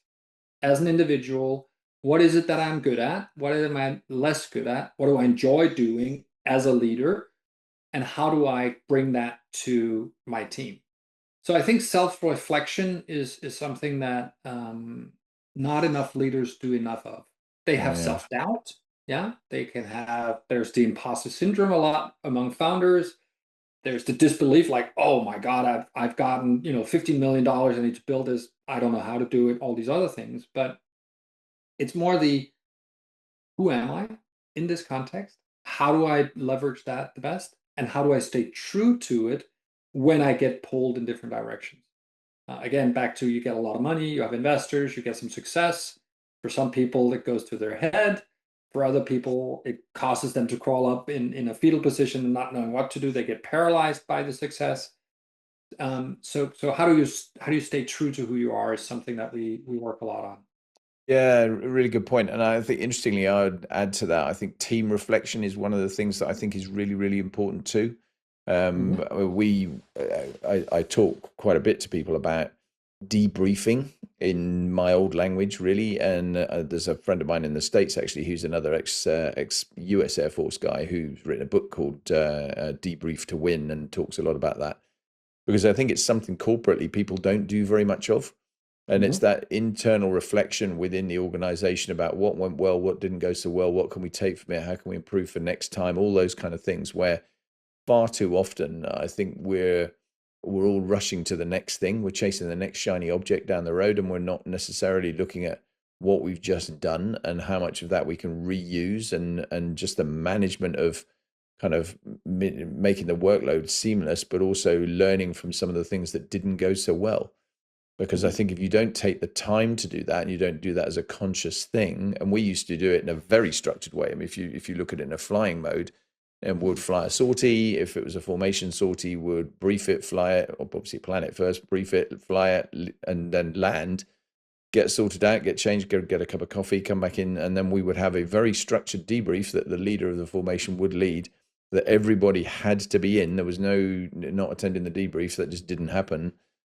as an individual? What is it that I'm good at? What am I less good at? What do I enjoy doing as a leader? And how do I bring that to my team? So I think self-reflection is something that not enough leaders do enough of. They have Yeah. self-doubt. Yeah, they can have. There's the imposter syndrome a lot among founders. There's the disbelief, like, oh my God, I've gotten $15 million. I need to build this. I don't know how to do it. All these other things, but it's more the who am I in this context? How do I leverage that the best? And how do I stay true to it when I get pulled in different directions? Again, back to you get a lot of money, you have investors, you get some success. For some people, it goes to their head. For other people, it causes them to crawl up in a fetal position and not knowing what to do. They get paralyzed by the success. So how do you stay true to who you are is something that we work a lot on. Yeah, really good point. And I think interestingly, I would add to that, I think team reflection is one of the things that I think is really, really important too. Mhm. I talk quite a bit to people about debriefing in my old language, really. And there's a friend of mine in the States actually, who's another ex US Air Force guy who's written a book called Debrief to Win and talks a lot about that because I think it's something corporately people don't do very much of. And it's Mhm. that internal reflection within the organization about what went well, what didn't go so well, what can we take from it, how can we improve for next time, all those kind of things. Where far too often, I think we're all rushing to the next thing. We're chasing the next shiny object down the road, and we're not necessarily looking at what we've just done and how much of that we can reuse, and just the management of kind of making the workload seamless, but also learning from some of the things that didn't go so well. Because I Mhm. think if you don't take the time to do that and you don't do that as a conscious thing, and we used to do it in a very structured way. I mean, if you look at it in a flying mode, and would fly a sortie. If it was a formation sortie, would brief it, fly it, or obviously plan it first, brief it, fly it, and then land, get sorted out, get changed, get a cup of coffee, come back in, and then we would have a very structured debrief that the leader of the formation would lead, that everybody had to be in. There was no not attending the debrief, that just didn't happen.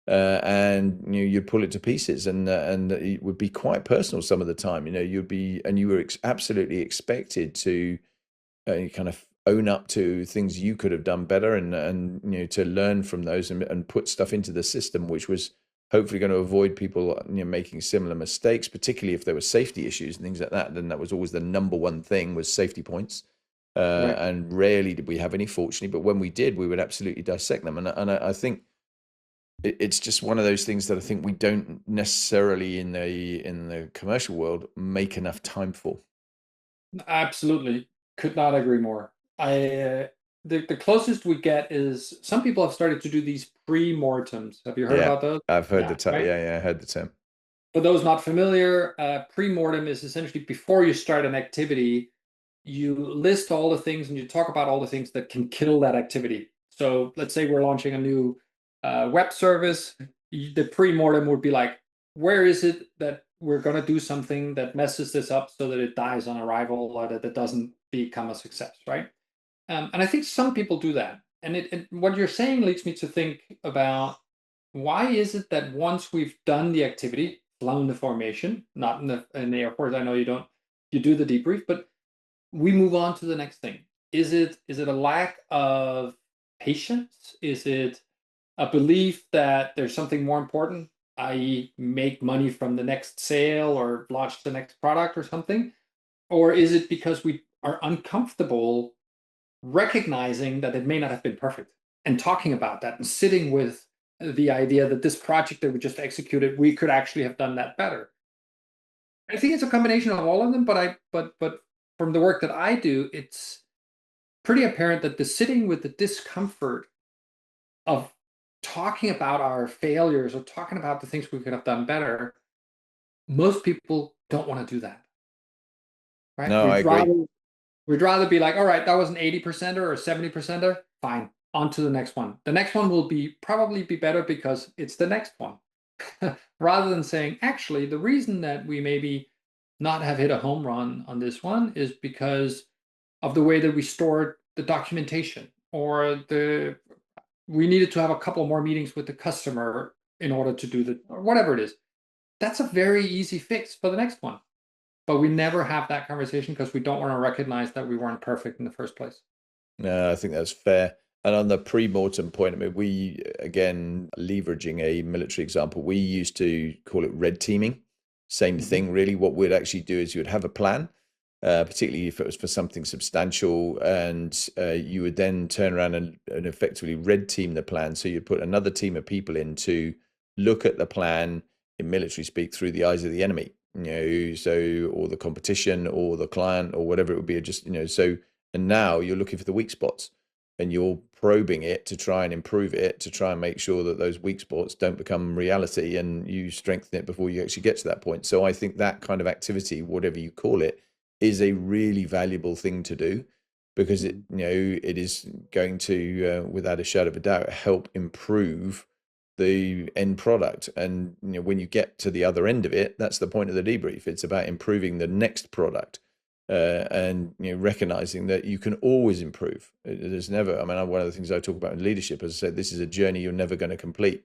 And you'd pull it to pieces, and it would be quite personal some of the time. You'd be, and you were absolutely expected to kind of own up to things you could have done better, and to learn from those, and put stuff into the system, which was hopefully going to avoid people making similar mistakes, particularly if there were safety issues and things like that. Then that was always the number one thing, was safety points. Right. And rarely did we have any, fortunately, but when we did, we would absolutely dissect them. And I think it's just one of those things that I think we don't necessarily in the commercial world make enough time for. Absolutely. Could not agree more. The closest we get is some people have started to do these pre-mortems. Have you heard Yeah, about those? I've heard Yeah, the term. right. Yeah, yeah, I heard the term. For those not familiar, pre-mortem is essentially before you start an activity, you list all the things and you talk about all the things that can kill that activity. So let's say we're launching a new web service. The pre-mortem would be like, where is it that we're going to do something that messes this up so that it dies on arrival or that it doesn't become a success, right? And I think some people do that. And what you're saying leads me to think about why is it that once we've done the activity, flown the formation, not in the airport, I know you do the debrief, but we move on to the next thing. Is it a lack of patience? Is it a belief that there's something more important, i.e., make money from the next sale or launch the next product or something? Or is it because we are uncomfortable recognizing that it may not have been perfect and talking about that and sitting with the idea that this project that we just executed, we could actually have done that better? I think it's a combination of all of them, but from the work that I do, it's pretty apparent that the sitting with the discomfort of talking about our failures or talking about the things we could have done better most people don't want to do that, right? No, I We'd agree. rather we'd rather be like, all right, that was an 80%er or 70%er. Fine, on to the next one. The next one will probably be better because it's the next one. Rather than saying, actually, the reason that we maybe not have hit a home run on this one is because of the way that we stored the documentation, or we needed to have a couple more meetings with the customer in order to do or whatever it is. That's a very easy fix for the next one. But we never have that conversation because we don't want to recognize that we weren't perfect in the first place. No, I think that's fair. And on the pre-mortem point, I mean, we, again, leveraging a military example, we used to call it red teaming. Same Mhm. thing, really. What we'd actually do is you would have a plan, particularly if it was for something substantial, and you would then turn around and effectively red team the plan. So you'd put another team of people in to look at the plan in military speak through the eyes of the enemy, so, or the competition or the client or whatever it would be, just, so, and now you're looking for the weak spots and you're probing it to try and improve it, to try and make sure that those weak spots don't become reality, and you strengthen it before you actually get to that point. So I think that kind of activity, whatever you call it, is a really valuable thing to do, because it is going to, without a shadow of a doubt, help improve the end product. And when you get to the other end of it, that's the point of the debrief. It's about improving the next product, and recognizing that you can always improve. There's never, I mean, one of the things I talk about in leadership, as I said, this is a journey you're never going to complete.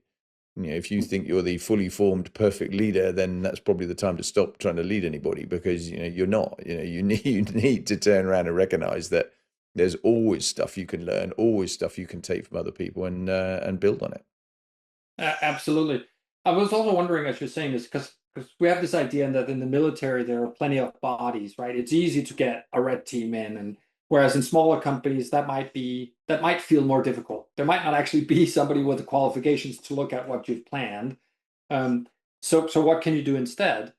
If you think you're the fully formed perfect leader, then that's probably the time to stop trying to lead anybody, because you're not. You need to turn around and recognize that there's always stuff you can learn, always stuff you can take from other people, and build on it. Absolutely. I was also wondering, as you're saying this, because we have this idea that in the military there are plenty of bodies, right? It's easy to get a red team in, and whereas in smaller companies that might feel more difficult. There might not actually be somebody with the qualifications to look at what you've planned. So what can you do instead?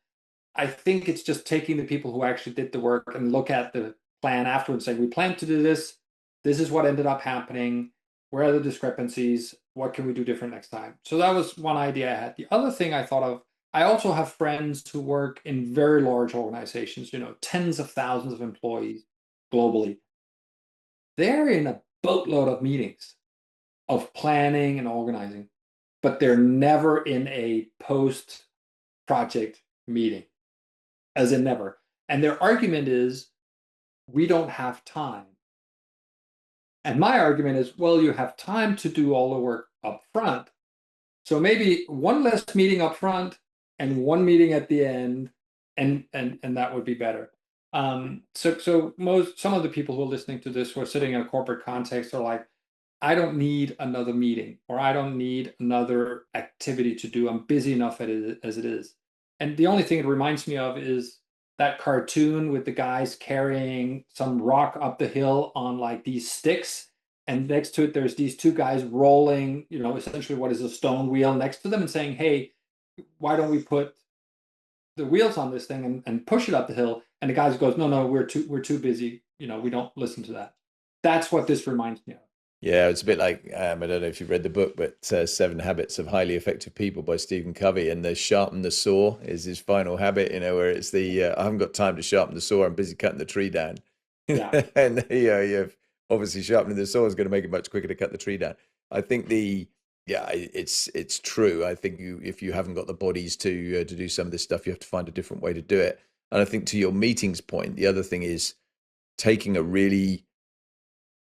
I think it's just taking the people who actually did the work and look at the plan afterwards, saying, we plan to do this. This is what ended up happening. Where are the discrepancies? What can we do different next time? So that was one idea I had. The other thing I thought of, I also have friends who work in very large organizations, tens of thousands of employees globally. They're in a boatload of meetings of planning and organizing, but they're never in a post project meeting, as in never. And their argument is, we don't have time. And my argument is, well, you have time to do all the work up front. So maybe one less meeting up front and one meeting at the end, and that would be better. So some of the people who are listening to this who are sitting in a corporate context are like, I don't need another meeting, or I don't need another activity to do. I'm busy enough as it is. And the only thing it reminds me of is that cartoon with the guys carrying some rock up the hill on like these sticks. And next to it, there's these two guys rolling, essentially what is a stone wheel next to them, and saying, hey, why don't we put the wheels on this thing and push it up the hill? And the guys goes, no, we're too busy. We don't listen to that. That's what this reminds me of. Yeah, it's a bit like, I don't know if you've read the book, but Seven Habits of Highly Effective People by Stephen Covey, and the sharpen the saw is his final habit, where it's I haven't got time to sharpen the saw, I'm busy cutting the tree down. Yeah. And you've obviously sharpening the saw is going to make it much quicker to cut the tree down. I think it's true. I think if you haven't got the bodies to do some of this stuff, you have to find a different way to do it. And I think, to your meetings point, the other thing is taking a really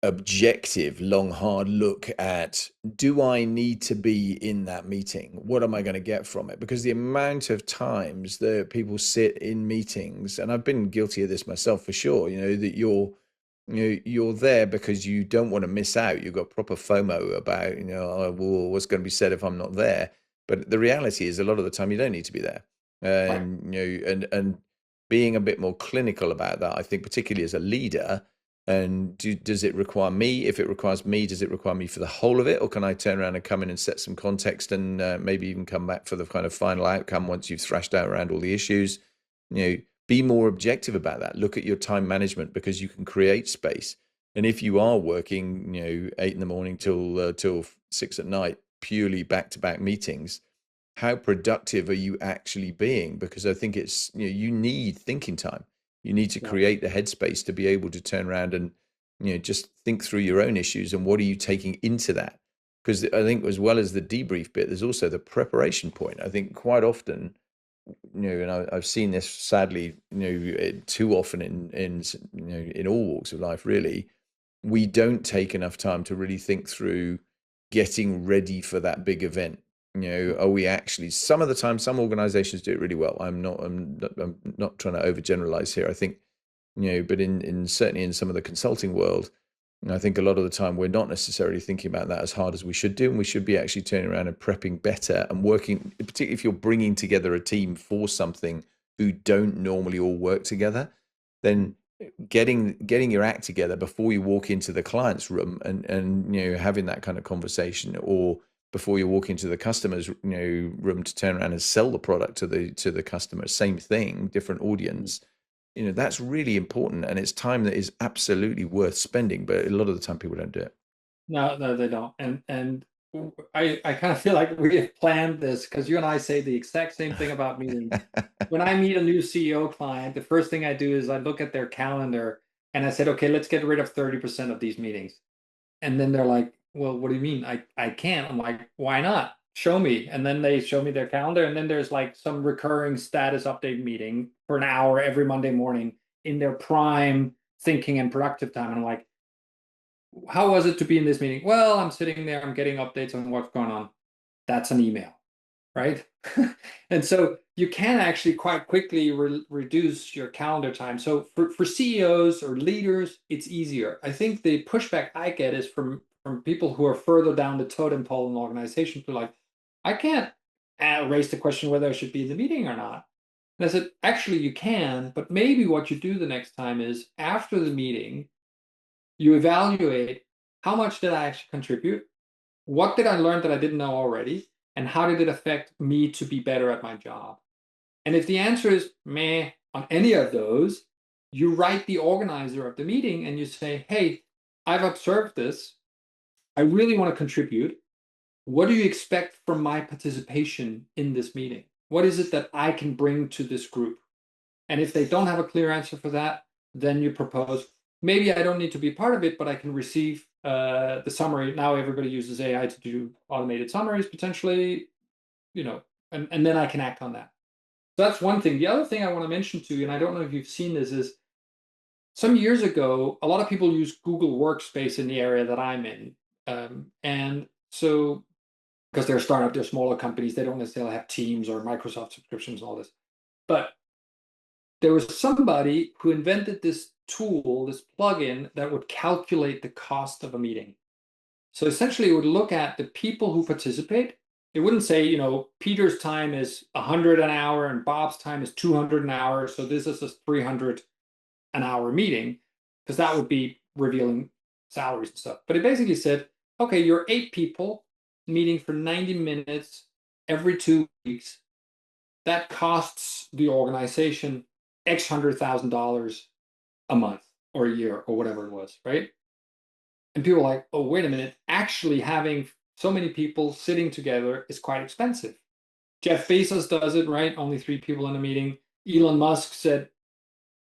objective, long, hard look at, do I need to be in that meeting? What am I going to get from it? Because the amount of times that people sit in meetings, and I've been guilty of this myself for sure, that you're there because you don't want to miss out. You've got proper FOMO about, oh, well, what's going to be said if I'm not there. But the reality is, a lot of the time you don't need to be there. Right. And and being a bit more clinical about that, I think, particularly as a leader. And does it require me? If it requires me, does it require me for the whole of it? Or can I turn around and come in and set some context, and maybe even come back for the kind of final outcome once you've thrashed out around all the issues? Be more objective about that. Look at your time management, because you can create space. And if you are working, 8 in the morning till 6 at night, purely back-to-back meetings, how productive are you actually being? Because I think it's, you need thinking time. You need to Yeah. create the headspace to be able to turn around and, just think through your own issues and what are you taking into that? Because I think as well as the debrief bit, there's also the preparation point. I think quite often, and I've seen this sadly, too often in all walks of life, really, we don't take enough time to really think through getting ready for that big event. Are we actually, some of the time, some organizations do it really well. I'm not trying to overgeneralize here. I think, but in certainly in some of the consulting world, I think a lot of the time we're not necessarily thinking about that as hard as we should do. And we should be actually turning around and prepping better and working, particularly if you're bringing together a team for something who don't normally all work together, then getting your act together before you walk into the client's room and having that kind of conversation, or before you walk into the customer's room to turn around and sell the product to the customer, same thing, different audience. That's really important, and it's time that is absolutely worth spending, but a lot of the time people don't do it. No, no, they don't. And I kind of feel like we have planned this because you and I say the exact same thing about meetings. When I meet a new CEO client, the first thing I do is I look at their calendar and I said, okay, let's get rid of 30% of these meetings. And then they're like, well, what do you mean? I can't. I'm like, why not? Show me. And then they show me their calendar. And then there's like some recurring status update meeting for an hour every Monday morning in their prime thinking and productive time. And I'm like, how was it to be in this meeting? Well, I'm sitting there, I'm getting updates on what's going on. That's an email, right? And so you can actually quite quickly reduce your calendar time. So for CEOs or leaders, it's easier. I think the pushback I get is from people who are further down the totem pole in the organization, who are like, I can't raise the question whether I should be in the meeting or not. And I said, actually, you can, but maybe what you do the next time is after the meeting, you evaluate how much did I actually contribute? What did I learn that I didn't know already? And how did it affect me to be better at my job? And if the answer is meh on any of those, you write the organizer of the meeting and you say, hey, I've observed this. I really want to contribute. What do you expect from my participation in this meeting? What is it that I can bring to this group? And if they don't have a clear answer for that, then you propose, maybe I don't need to be part of it, but I can receive the summary. Now everybody uses AI to do automated summaries potentially, and then I can act on that. So that's one thing. The other thing I want to mention to you, and I don't know if you've seen this, is some years ago, a lot of people use Google Workspace in the area that I'm in. And so, because they're startup, they're smaller companies, they don't necessarily have Teams or Microsoft subscriptions and all this. But there was somebody who invented this tool, this plugin that would calculate the cost of a meeting. So essentially, it would look at the people who participate. It wouldn't say, Peter's time is 100 an hour and Bob's time is 200 an hour. So this is a 300 an hour meeting, because that would be revealing salaries and stuff. But it basically said, okay, you're 8 people meeting for 90 minutes every 2 weeks. That costs the organization X $100,000 a month or a year or whatever it was, right? And people are like, oh, wait a minute. Actually, having so many people sitting together is quite expensive. Jeff Bezos does it, right? Only 3 people in a meeting. Elon Musk said,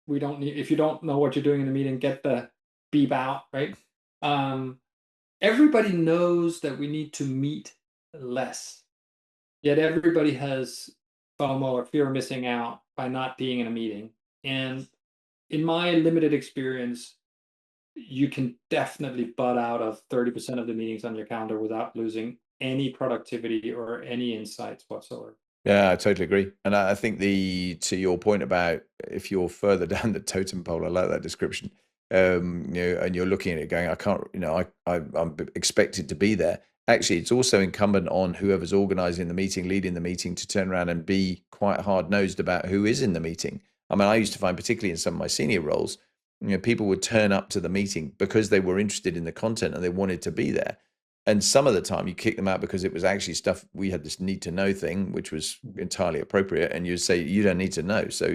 we don't need, if you don't know what you're doing in the meeting, get the beep out, right? Everybody knows that we need to meet less. Yet everybody has FOMO or fear of missing out by not being in a meeting. And in my limited experience, you can definitely butt out of 30% of the meetings on your calendar without losing any productivity or any insights whatsoever. Yeah, I totally agree. And I think to your point about if you're further down the totem pole, I like that description. And you're looking at it going, I can't, I'm expected to be there. Actually, it's also incumbent on whoever's organizing the meeting, leading the meeting, to turn around and be quite hard-nosed about who is in the meeting. I mean, I used to find, particularly in some of my senior roles, people would turn up to the meeting because they were interested in the content and they wanted to be there. And some of the time you kick them out because it was actually stuff, we had this need to know thing, which was entirely appropriate. And you say, you don't need to know. So,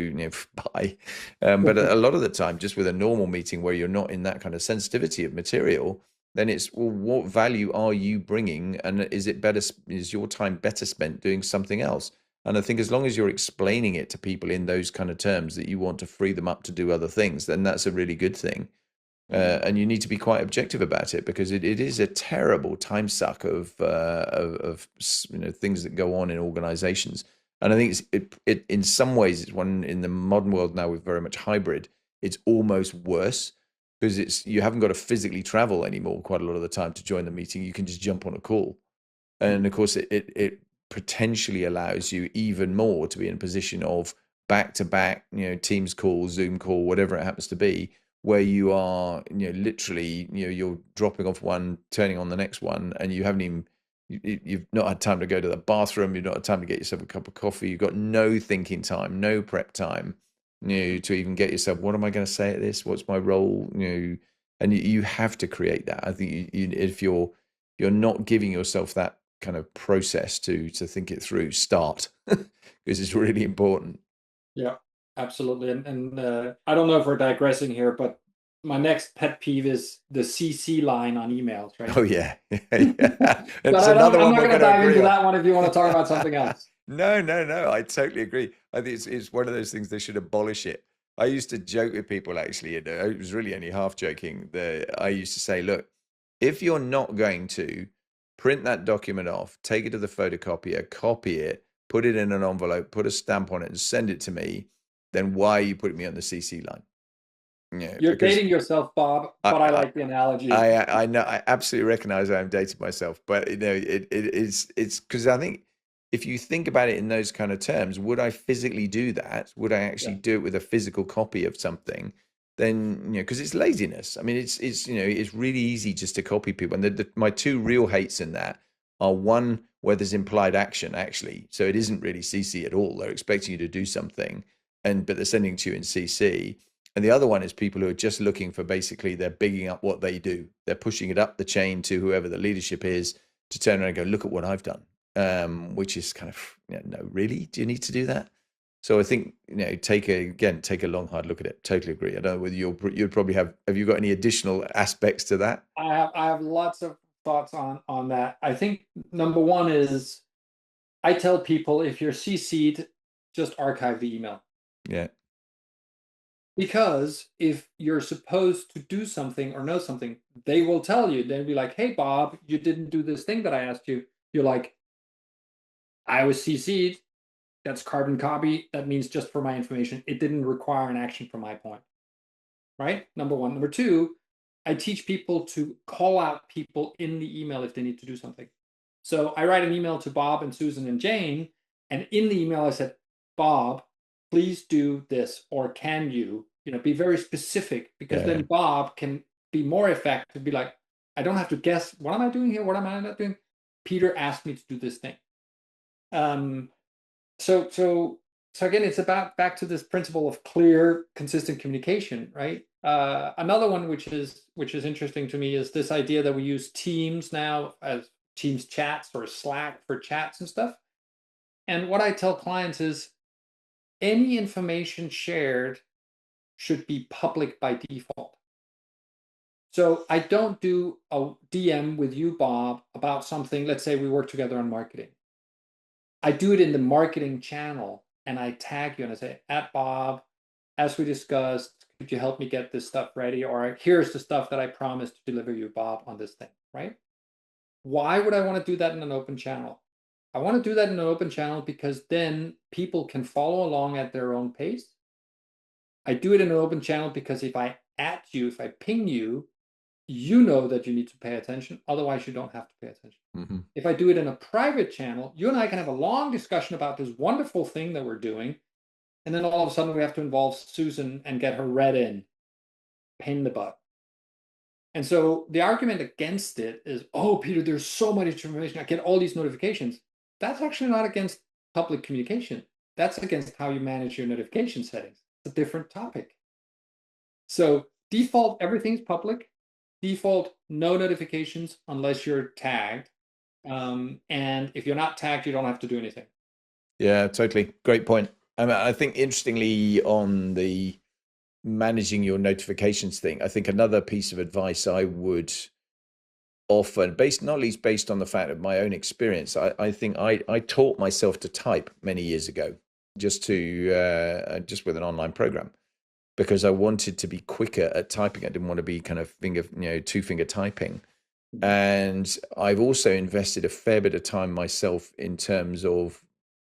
bye. But a lot of the time, just with a normal meeting where you're not in that kind of sensitivity of material, then it's, well, what value are you bringing, and is your time better spent doing something else? And I think as long as you're explaining it to people in those kind of terms, that you want to free them up to do other things, then that's a really good thing. And you need to be quite objective about it, because it is a terrible time suck of things that go on in organizations. And I think it in some ways, it's one, in the modern world now with very much hybrid, it's almost worse, because you haven't got to physically travel anymore quite a lot of the time to join the meeting. You can just jump on a call. And of course, it potentially allows you even more to be in a position of back to back, Teams call, Zoom call, whatever it happens to be, where you are, literally, you're dropping off one, turning on the next one, and you've not had time to go to the bathroom, you've not had time to get yourself a cup of coffee, you've got no thinking time, no prep time, to even get yourself, what am I going to say at this? What's my role? And you have to create that. I think if you're not giving yourself that kind of process to think it through, start, because it's really important. Yeah, absolutely. And I don't know if we're digressing here, but my next pet peeve is the CC line on emails, right? Oh yeah, yeah. But It's another I'm one not we're going to going to dive agree into on. that one if you want to talk about something else. No. I totally agree. I think it's one of those things, they should abolish it. I used to joke with people, actually, and it was really only half joking. I used to say, look, if you're not going to print that document off, take it to the photocopier, copy it, put it in an envelope, put a stamp on it, and send it to me, then why are you putting me on the CC line? Yeah, You're because dating yourself, Bob, but I like the analogy. I know, I absolutely recognize I'm dating myself, but it's because I think if you think about it in those kind of terms, would I physically do that? Would I actually Yeah. do it with a physical copy of something? Then, because it's laziness. I mean, it's really easy just to copy people. And my two real hates in that are, one, where there's implied action, actually, so it isn't really CC at all. They're expecting you to do something, but they're sending it to you in CC. And the other one is people who are just looking for, basically, they're bigging up what they do. They're pushing it up the chain to whoever the leadership is, to turn around and go, look at what I've done. Which is kind of, no, really? Do you need to do that? So I think, take a long, hard look at it. Totally agree. I don't know whether you'd probably have you got any additional aspects to that? I have lots of thoughts on that. I think number one is, I tell people, if you're CC'd, just archive the email. Yeah. Because if you're supposed to do something or know something, they will tell you. They'll be like, hey, Bob, you didn't do this thing that I asked you. You're like, I was CC'd. That's carbon copy. That means just for my information. It didn't require an action from my point. Right? Number one. Number two, I teach people to call out people in the email if they need to do something. So I write an email to Bob and Susan and Jane. And in the email, I said, Bob, please do this, or can you, be very specific, because then Bob can be more effective, be like, I don't have to guess, what am I doing here? What am I not doing? Peter asked me to do this thing. So again, it's about back to this principle of clear, consistent communication, right? Another one which is interesting to me is this idea that we use Teams now as Teams chats or Slack for chats and stuff. And what I tell clients is, any information shared should be public by default. So I don't do a DM with you, Bob, about something. Let's say we work together on marketing. I do it in the marketing channel, and I tag you and I say, at Bob, as we discussed, could you help me get this stuff ready? Or here's the stuff that I promised to deliver you, Bob, on this thing, right? Why would I want to do that in an open channel? I want to do that in an open channel because then people can follow along at their own pace. I do it in an open channel because if I at you, if I ping you, you know that you need to pay attention. Otherwise, you don't have to pay attention. Mm-hmm. If I do it in a private channel, you and I can have a long discussion about this wonderful thing that we're doing. And then all of a sudden we have to involve Susan and get her read in, pain in the butt. And so the argument against it is, oh, Peter, there's so much information. I get all these notifications. That's actually not against public communication. That's against how you manage your notification settings. It's a different topic. So default, everything's public. Default, no notifications unless you're tagged. And if you're not tagged, you don't have to do anything. Yeah, totally. Great point. I think, interestingly, on the managing your notifications thing, I think another piece of advice I would often based, not least based on the fact of my own experience. I think I taught myself to type many years ago, just with an online program, because I wanted to be quicker at typing. I didn't want to be kind of two finger typing. And I've also invested a fair bit of time myself in terms of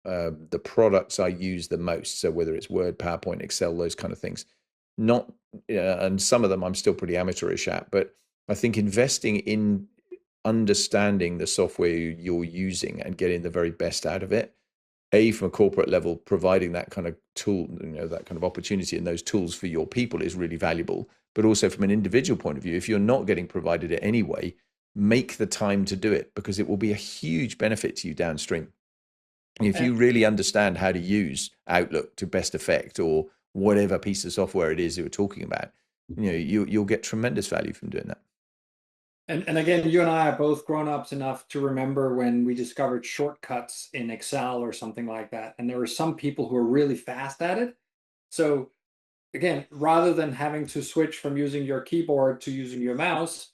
the products I use the most. So whether it's Word, PowerPoint, Excel, those kind of things. Not, and some of them I'm still pretty amateurish at, but I think investing in understanding the software you're using and getting the very best out of it, from a corporate level, providing that kind of tool, that kind of opportunity and those tools for your people is really valuable. But also from an individual point of view, if you're not getting provided it anyway, make the time to do it, because it will be a huge benefit to you downstream. If you really understand how to use Outlook to best effect, or whatever piece of software it is that we're talking about, you'll get tremendous value from doing that. And again, you and I are both grown-ups enough to remember when we discovered shortcuts in Excel or something like that. And there were some people who were really fast at it. So again, rather than having to switch from using your keyboard to using your mouse,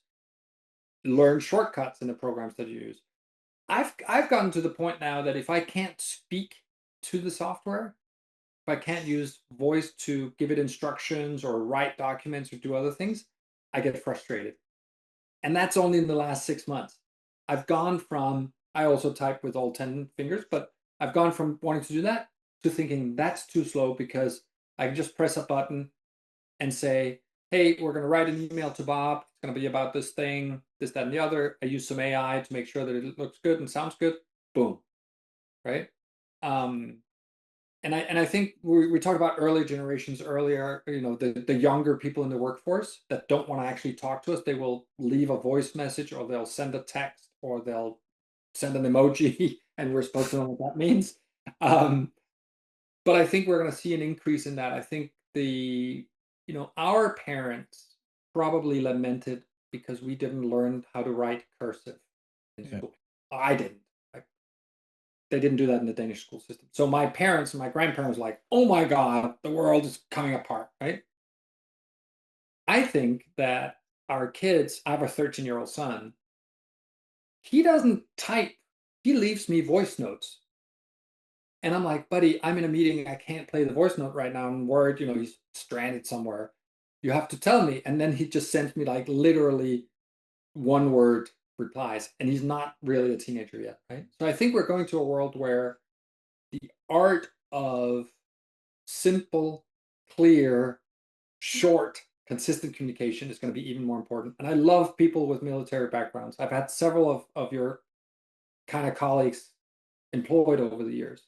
learn shortcuts in the programs that you use. I've gotten to the point now that if I can't speak to the software, if I can't use voice to give it instructions or write documents or do other things, I get frustrated. And that's only in the last 6 months. I've gone from, I also type with all 10 fingers, but I've gone from wanting to do that to thinking that's too slow, because I can just press a button and say, hey, we're going to write an email to Bob. It's going to be about this thing, this, that, and the other. I use some AI to make sure that it looks good and sounds good. Boom. Right. And I think we talked about early generations earlier, the younger people in the workforce that don't want to actually talk to us. They will leave a voice message, or they'll send a text, or they'll send an emoji, and we're supposed to know what that means. But I think we're going to see an increase in that. I think our parents probably lamented because we didn't learn how to write cursive in Yeah. school. I didn't. They didn't do that in the Danish school system. So my parents and my grandparents were like, oh my God, the world is coming apart, right? I think that our kids, I have a 13-year-old son, he doesn't type, he leaves me voice notes. And I'm like, buddy, I'm in a meeting. I can't play the voice note right now in Word. He's stranded somewhere. You have to tell me. And then he just sends me like literally one word replies. And he's not really a teenager yet, right? So I think we're going to a world where the art of simple, clear, short, consistent communication is going to be even more important. And I love people with military backgrounds. I've had several of your kind of colleagues employed over the years.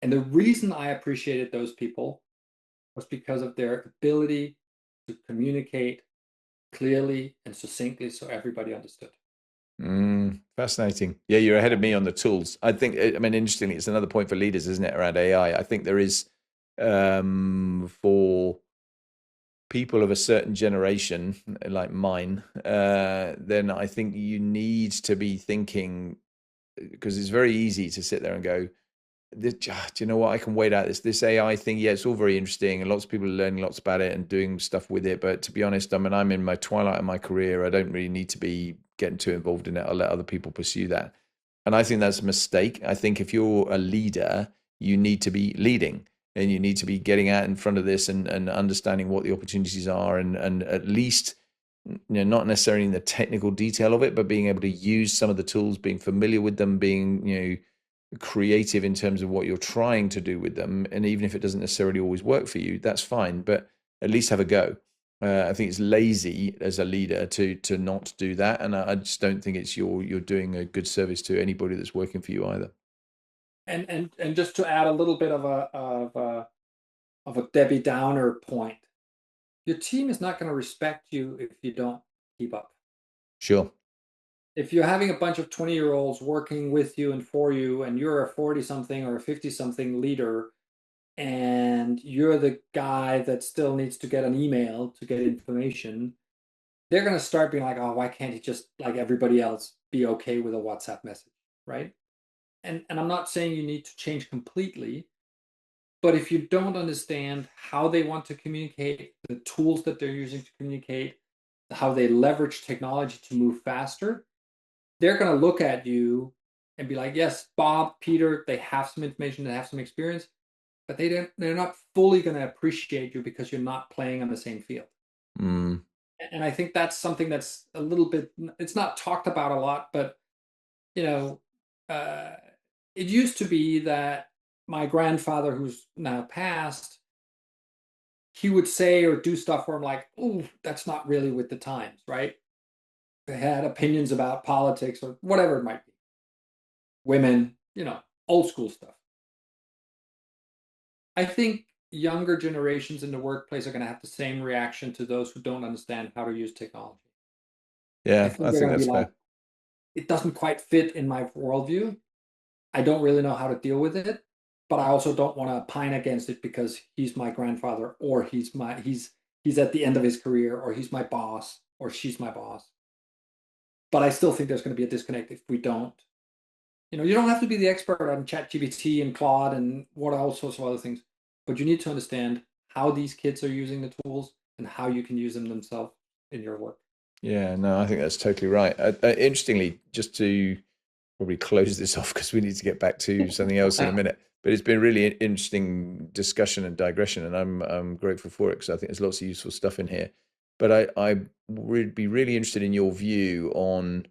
And the reason I appreciated those people was because of their ability to communicate clearly and succinctly so everybody understood. Fascinating. Yeah, you're ahead of me on the tools. I think, interestingly, it's another point for leaders, isn't it, around AI? I think there is, for people of a certain generation like mine, then I think you need to be thinking, because it's very easy to sit there and go, do you know what? I can wait out this AI thing. Yeah, it's all very interesting, and lots of people are learning lots about it and doing stuff with it. But to be honest, I'm in my twilight of my career. I don't really need to be getting too involved in it. I'll let other people pursue that. And I think that's a mistake. I think if you're a leader, you need to be leading, and you need to be getting out in front of this and understanding what the opportunities are, and at least, not necessarily in the technical detail of it, but being able to use some of the tools, being familiar with them, being, creative in terms of what you're trying to do with them. And even if it doesn't necessarily always work for you, that's fine, but at least have a go. I think it's lazy as a leader to not do that, and I just don't think it's you're doing a good service to anybody that's working for you either. And just to add a little bit of a Debbie Downer point, your team is not going to respect you if you don't keep up. Sure. If you're having a bunch of 20-year-olds working with you and for you, and you're a 40-something or a 50-something leader, and you're the guy that still needs to get an email to get information, they're going to start being like, oh, why can't he just, like everybody else, be okay with a WhatsApp message, right? And I'm not saying you need to change completely, but if you don't understand how they want to communicate, the tools that they're using to communicate, how they leverage technology to move faster, they're going to look at you and be like, yes, Bob, Peter, they have some information, they have some experience, but they're not fully going to appreciate you because you're not playing on the same field. Mm. And I think that's something that's a little bit, it's not talked about a lot, but you know, uh, it used to be that my grandfather, who's now passed, he would say or do stuff where I'm like, oh, that's not really with the times, right? They had opinions about politics or whatever it might be, women, old school stuff. I think younger generations in the workplace are going to have the same reaction to those who don't understand how to use technology. I Yeah, think I they're think going to that's be like, fair. it doesn't quite fit in my worldview. I don't really know how to deal with it, but I also don't want to pine against it because he's my grandfather, or he's at the end of his career, or he's my boss, or she's my boss. But I still think there's going to be a disconnect if we don't. You don't have to be the expert on ChatGPT and Claude and what all sorts of other things, but you need to understand how these kids are using the tools and how you can use them themselves in your work. Yeah, no, I think that's totally right. Interestingly, just to probably close this off because we need to get back to something else in a minute. But it's been a really interesting discussion and digression, and I'm grateful for it because I think there's lots of useful stuff in here. But I would be really interested in your view on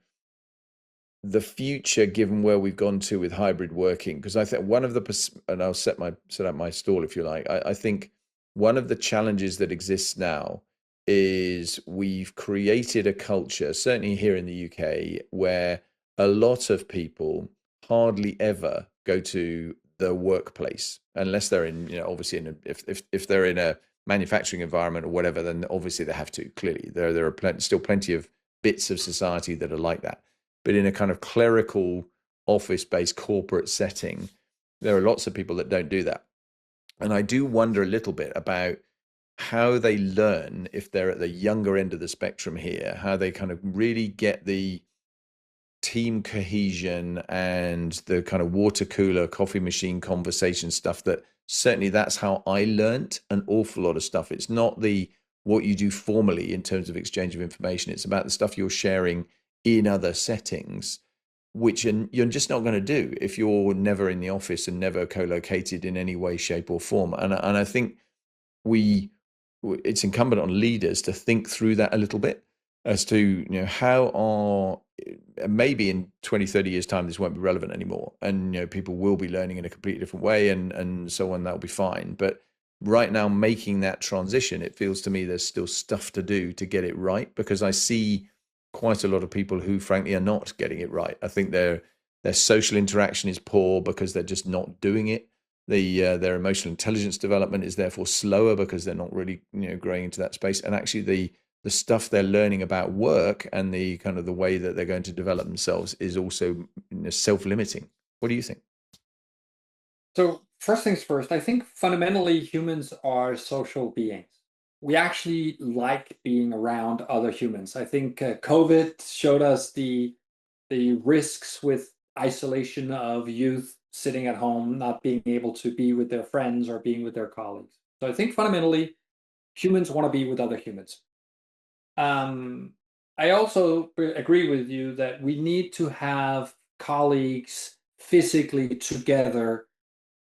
the future, given where we've gone to with hybrid working, because I think one of the, and I'll set up my stall if you like. I think one of the challenges that exists now is we've created a culture, certainly here in the UK, where a lot of people hardly ever go to the workplace unless they're in, obviously if they're in a manufacturing environment or whatever, then obviously they have to. Clearly, there are still plenty of bits of society that are like that, but in a kind of clerical office-based corporate setting, there are lots of people that don't do that. And I do wonder a little bit about how they learn if they're at the younger end of the spectrum here, how they kind of really get the team cohesion and the kind of water cooler, coffee machine conversation stuff that certainly that's how I learned an awful lot of stuff. It's not the what you do formally in terms of exchange of information. It's about the stuff you're sharing in other settings, which you're just not going to do if you're never in the office and never co-located in any way, shape, or form. And I think we it's incumbent on leaders to think through that a little bit as to how are maybe in 20, 30 years time this won't be relevant anymore, and people will be learning in a completely different way, and so on. That'll be fine. But right now, making that transition, it feels to me there's still stuff to do to get it right, because I see quite a lot of people who frankly are not getting it right. I think their social interaction is poor because they're just not doing it. Their emotional intelligence development is therefore slower because they're not really growing into that space. And actually the stuff they're learning about work and the kind of the way that they're going to develop themselves is also self-limiting. What do you think? So, first things first, I think fundamentally humans are social beings. We actually like being around other humans. I think COVID showed us the risks with isolation of youth sitting at home, not being able to be with their friends or being with their colleagues. So I think fundamentally humans want to be with other humans. Um, I also agree with you that we need to have colleagues physically together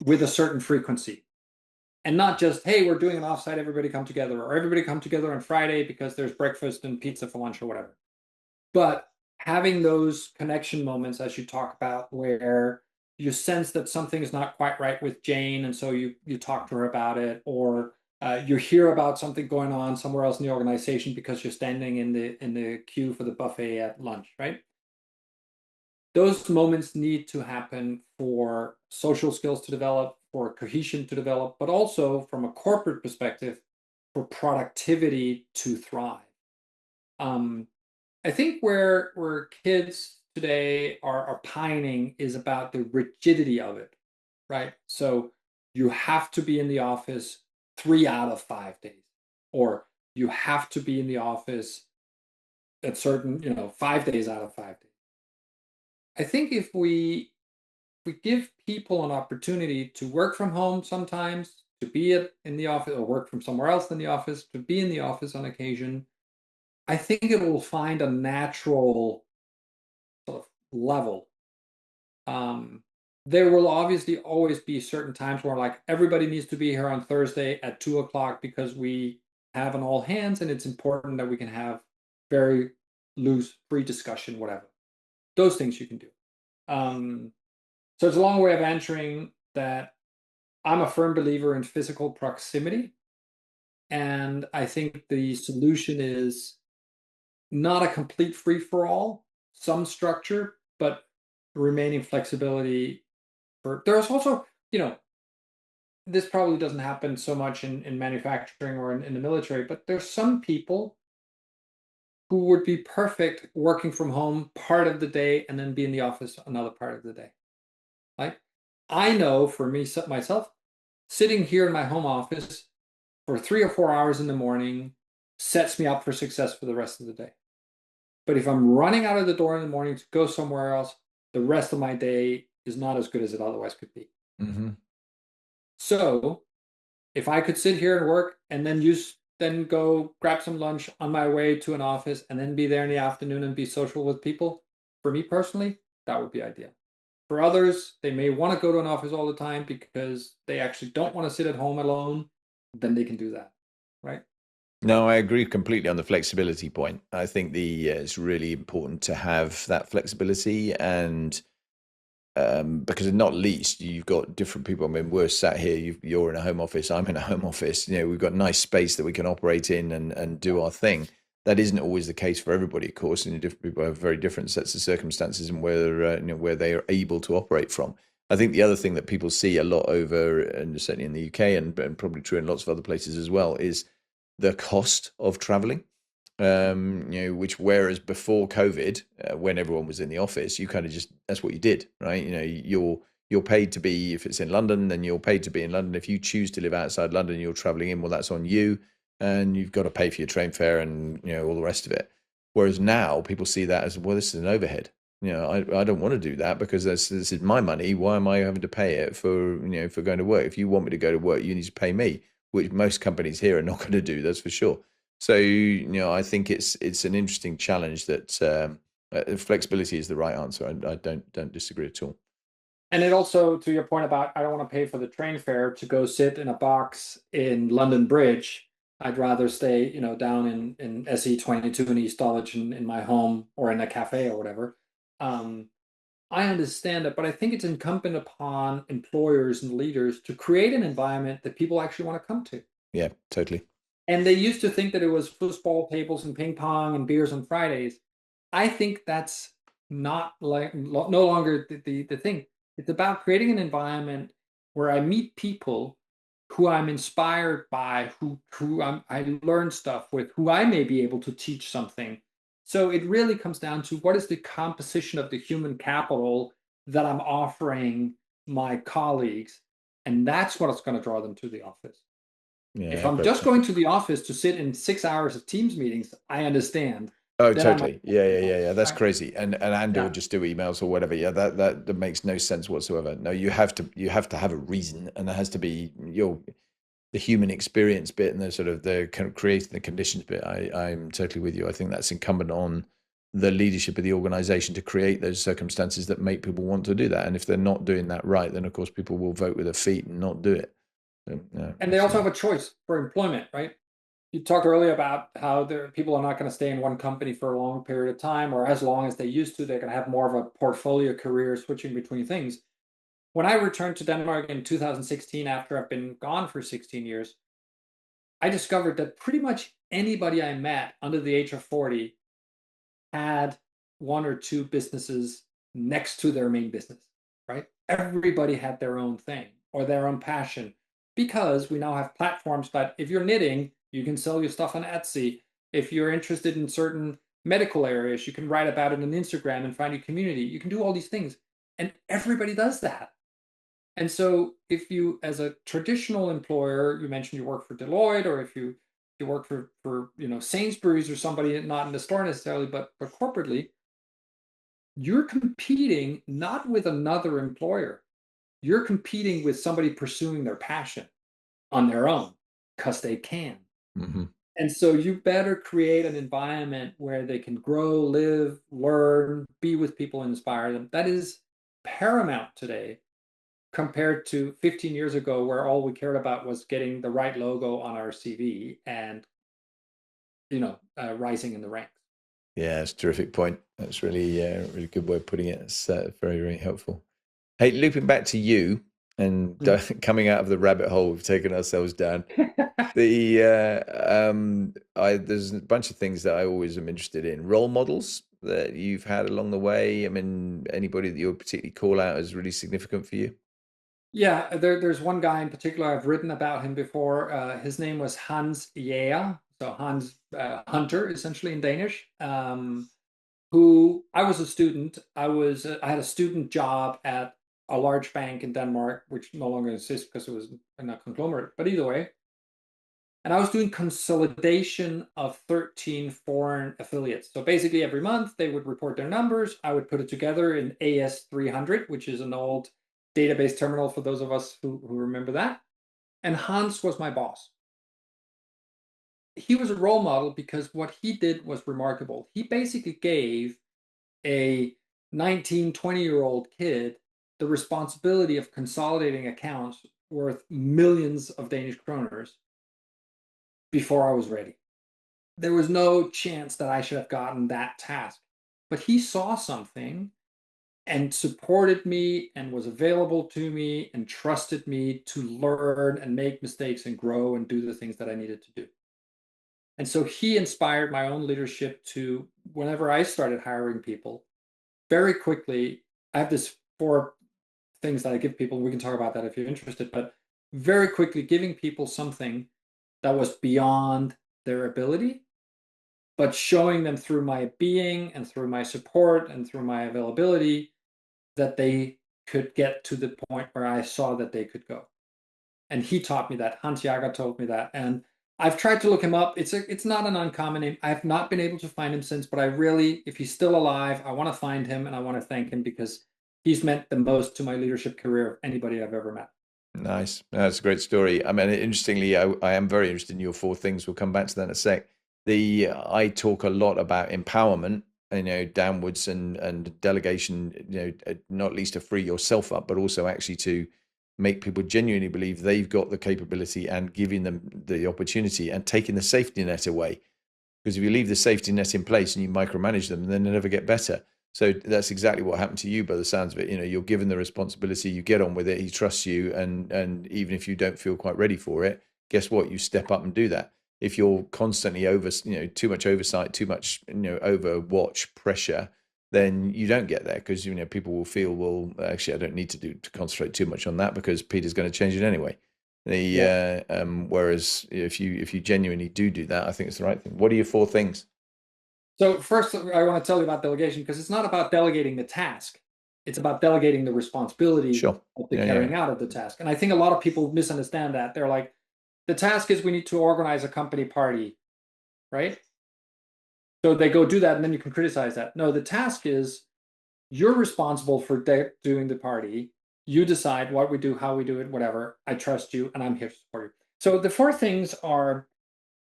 with a certain frequency, and not just, hey, we're doing an offsite, everybody come together, or everybody come together on Friday because there's breakfast and pizza for lunch or whatever. But having those connection moments, as you talk about, where you sense that something is not quite right with Jane, and so you talk to her about it, or you hear about something going on somewhere else in the organization because you're standing in the queue for the buffet at lunch, right? Those moments need to happen for social skills to develop, for cohesion to develop, but also from a corporate perspective, for productivity to thrive. Um, I think where kids today are pining is about the rigidity of it, right? So you have to be in the office 3 out of 5 days, or you have to be in the office at certain, 5 days out of 5 days. I think if we give people an opportunity to work from home sometimes, to be in the office, or work from somewhere else than the office, to be in the office on occasion, I think it will find a natural sort of level, um, there will obviously always be certain times where like everybody needs to be here on Thursday at 2 o'clock because we have an all hands and it's important that we can have very loose, free discussion, whatever. Those things you can do. Um, so it's a long way of answering that I'm a firm believer in physical proximity. And I think the solution is not a complete free for all, some structure, but remaining flexibility for there's also, you know, this probably doesn't happen so much in manufacturing or in the military, but there's some people who would be perfect working from home part of the day and then be in the office another part of the day. Like I know for me myself, sitting here in my home office for 3 or 4 hours in the morning sets me up for success for the rest of the day. But if I'm running out of the door in the morning to go somewhere else, the rest of my day is not as good as it otherwise could be. Mm-hmm. So if I could sit here and work and then go grab some lunch on my way to an office and then be there in the afternoon and be social with people, for me personally, that would be ideal. For others, they may want to go to an office all the time because they actually don't want to sit at home alone, then they can do that, right? No, I agree completely on the flexibility point. I think it's really important to have that flexibility, and because not least you've got different people. I mean, we're sat here. You're in a home office. I'm in a home office. You know, we've got nice space that we can operate in and do our thing. That isn't always the case for everybody, of course, and different people have very different sets of circumstances and where they are able to operate from. I think the other thing that people see a lot over, and certainly in the UK and probably true in lots of other places as well, is the cost of traveling. Which whereas before COVID, when everyone was in the office, you kind of just that's what you did, right? You know, you're paid to be if it's in London, then you're paid to be in London. If you choose to live outside London, you're traveling in. Well, that's on you, and you've got to pay for your train fare and all the rest of it. Whereas now people see that as well, this is an overhead. I don't want to do that because this is my money. Why am I having to pay it for going to work? If you want me to go to work, you need to pay me, which most companies here are not going to do. That's for sure. So I think it's an interesting challenge that flexibility is the right answer. I don't disagree at all. And it also, to your point about I don't want to pay for the train fare to go sit in a box in London Bridge. I'd rather stay, down in SE22 in East Dulwich in my home or in a cafe or whatever. Um, I understand it, but I think it's incumbent upon employers and leaders to create an environment that people actually want to come to. Yeah, totally. And they used to think that it was foosball tables and ping pong and beers on Fridays. I think that's not like no longer the thing. It's about creating an environment where I meet people who I'm inspired by, I learn stuff with, who I may be able to teach something. So it really comes down to what is the composition of the human capital that I'm offering my colleagues, and that's what's going to draw them to the office. If Yeah, I'm great just point. going to the office to sit in 6 hours of Teams meetings, I understand. Oh, Then I might, totally. Yeah. That's right? crazy. And or Yeah, just do emails or whatever. Yeah, that makes no sense whatsoever. No, you have to have a reason, and there has to be the human experience bit and the sort of the kind of creating the conditions bit. I'm totally with you. I think that's incumbent on the leadership of the organization to create those circumstances that make people want to do that. And if they're not doing that right, then of course people will vote with their feet and not do it. So, yeah, and they also absolutely. have a choice for employment, right? You talked earlier about how people are not going to stay in one company for a long period of time or as long as they used to. They're going to have more of a portfolio career switching between things. When I returned to Denmark in 2016, after I've been gone for 16 years, I discovered that pretty much anybody I met under the age of 40 had one or two businesses next to their main business, right? Everybody had their own thing or their own passion because we now have platforms that if you're knitting, you can sell your stuff on Etsy. If you're interested in certain medical areas, you can write about it on Instagram and find a community. You can do all these things. And everybody does that. And so if you, as a traditional employer, you mentioned you work for Deloitte, or if you work for Sainsbury's or somebody not in the store necessarily, but corporately, you're competing not with another employer. You're competing with somebody pursuing their passion on their own because they can. Hmm. And so you better create an environment where they can grow, live, learn, be with people, and inspire them. That is paramount today compared to 15 years ago, where all we cared about was getting the right logo on our CV and rising in the ranks. Yeah, it's a terrific point. That's really, really good way of putting it. It's very, very helpful. Hey, looping back to you and Mm. coming out of the rabbit hole we've taken ourselves down. There's a bunch of things that I always am interested in. Role models that you've had along the way. I mean, anybody that you would particularly call out as really significant for you? Yeah, there's one guy in particular. I've written about him before. His name was Hans Jæger, so Hans Hunter, essentially in Danish. Who I was a student. I had a student job at a large bank in Denmark, which no longer exists because it was in a conglomerate. But either way, and I was doing consolidation of 13 foreign affiliates. So basically, every month they would report their numbers. I would put it together in AS300, which is an old database terminal for those of us who remember that. And Hans was my boss. He was a role model because what he did was remarkable. He basically gave a 19, 20-year-old kid the responsibility of consolidating accounts worth millions of Danish kroners before I was ready. There was no chance that I should have gotten that task. But he saw something and supported me and was available to me and trusted me to learn and make mistakes and grow and do the things that I needed to do. And so he inspired my own leadership to, whenever I started hiring people, very quickly, I have this 4 things that I give people. We can talk about that if you're interested, but very quickly giving people something that was beyond their ability, but showing them through my being and through my support and through my availability that they could get to the point where I saw that they could go. And he taught me that. Hans Jager told me that. And I've tried to look him up. It's not an uncommon name. I've not been able to find him since, but I really, if he's still alive, I want to find him and I want to thank him because he's meant the most to my leadership career of anybody I've ever met. Nice. That's a great story. I mean, interestingly, I am very interested in your 4 things. We'll come back to that in a sec. I talk a lot about empowerment, downwards and delegation, not least to free yourself up, but also actually to make people genuinely believe they've got the capability and giving them the opportunity and taking the safety net away. Because if you leave the safety net in place and you micromanage them, then they never get better. So that's exactly what happened to you by the sounds of it. You're given the responsibility, you get on with it, he trusts you, and even if you don't feel quite ready for it, guess what? You step up and do that. If you're constantly too much oversight, too much, overwatch pressure, then you don't get there because people will feel, well, actually, I don't need to concentrate too much on that because Peter's going to change it anyway. Yeah. Whereas if you genuinely do that, I think it's the right thing. What are your 4 things? So first, I want to tell you about delegation because it's not about delegating the task. It's about delegating the responsibility Sure. of the Yeah, yeah. carrying out of the task. And I think a lot of people misunderstand that. They're like, the task is we need to organize a company party, right? So they go do that and then you can criticize that. No, the task is you're responsible for doing the party. You decide what we do, how we do it, whatever. I trust you and I'm here to support you. So the 4 things are,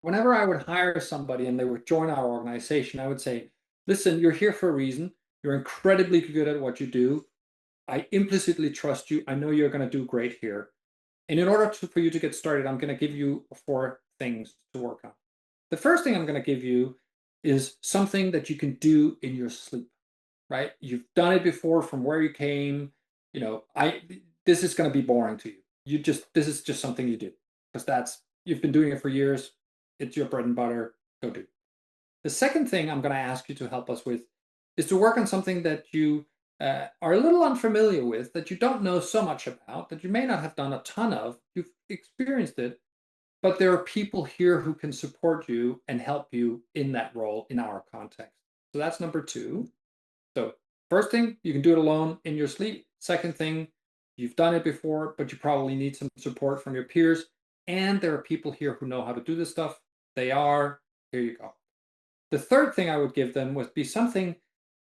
whenever I would hire somebody and they would join our organization, I would say, listen, you're here for a reason. You're incredibly good at what you do. I implicitly trust you. I know you're going to do great here. And in order for you to get started, I'm going to give you 4 things to work on. The first thing I'm going to give you is something that you can do in your sleep, right? You've done it before from where you came. This is going to be boring to you. This is just something you do because you've been doing it for years. It's your bread and butter. Go do. The second thing I'm going to ask you to help us with is to work on something that you are a little unfamiliar with, that you don't know so much about, that you may not have done a ton of. You've experienced it, but there are people here who can support you and help you in that role in our context. So that's number 2. So first thing, you can do it alone in your sleep. Second thing, you've done it before, but you probably need some support from your peers. And there are people here who know how to do this stuff. Here you go. The third thing I would give them would be something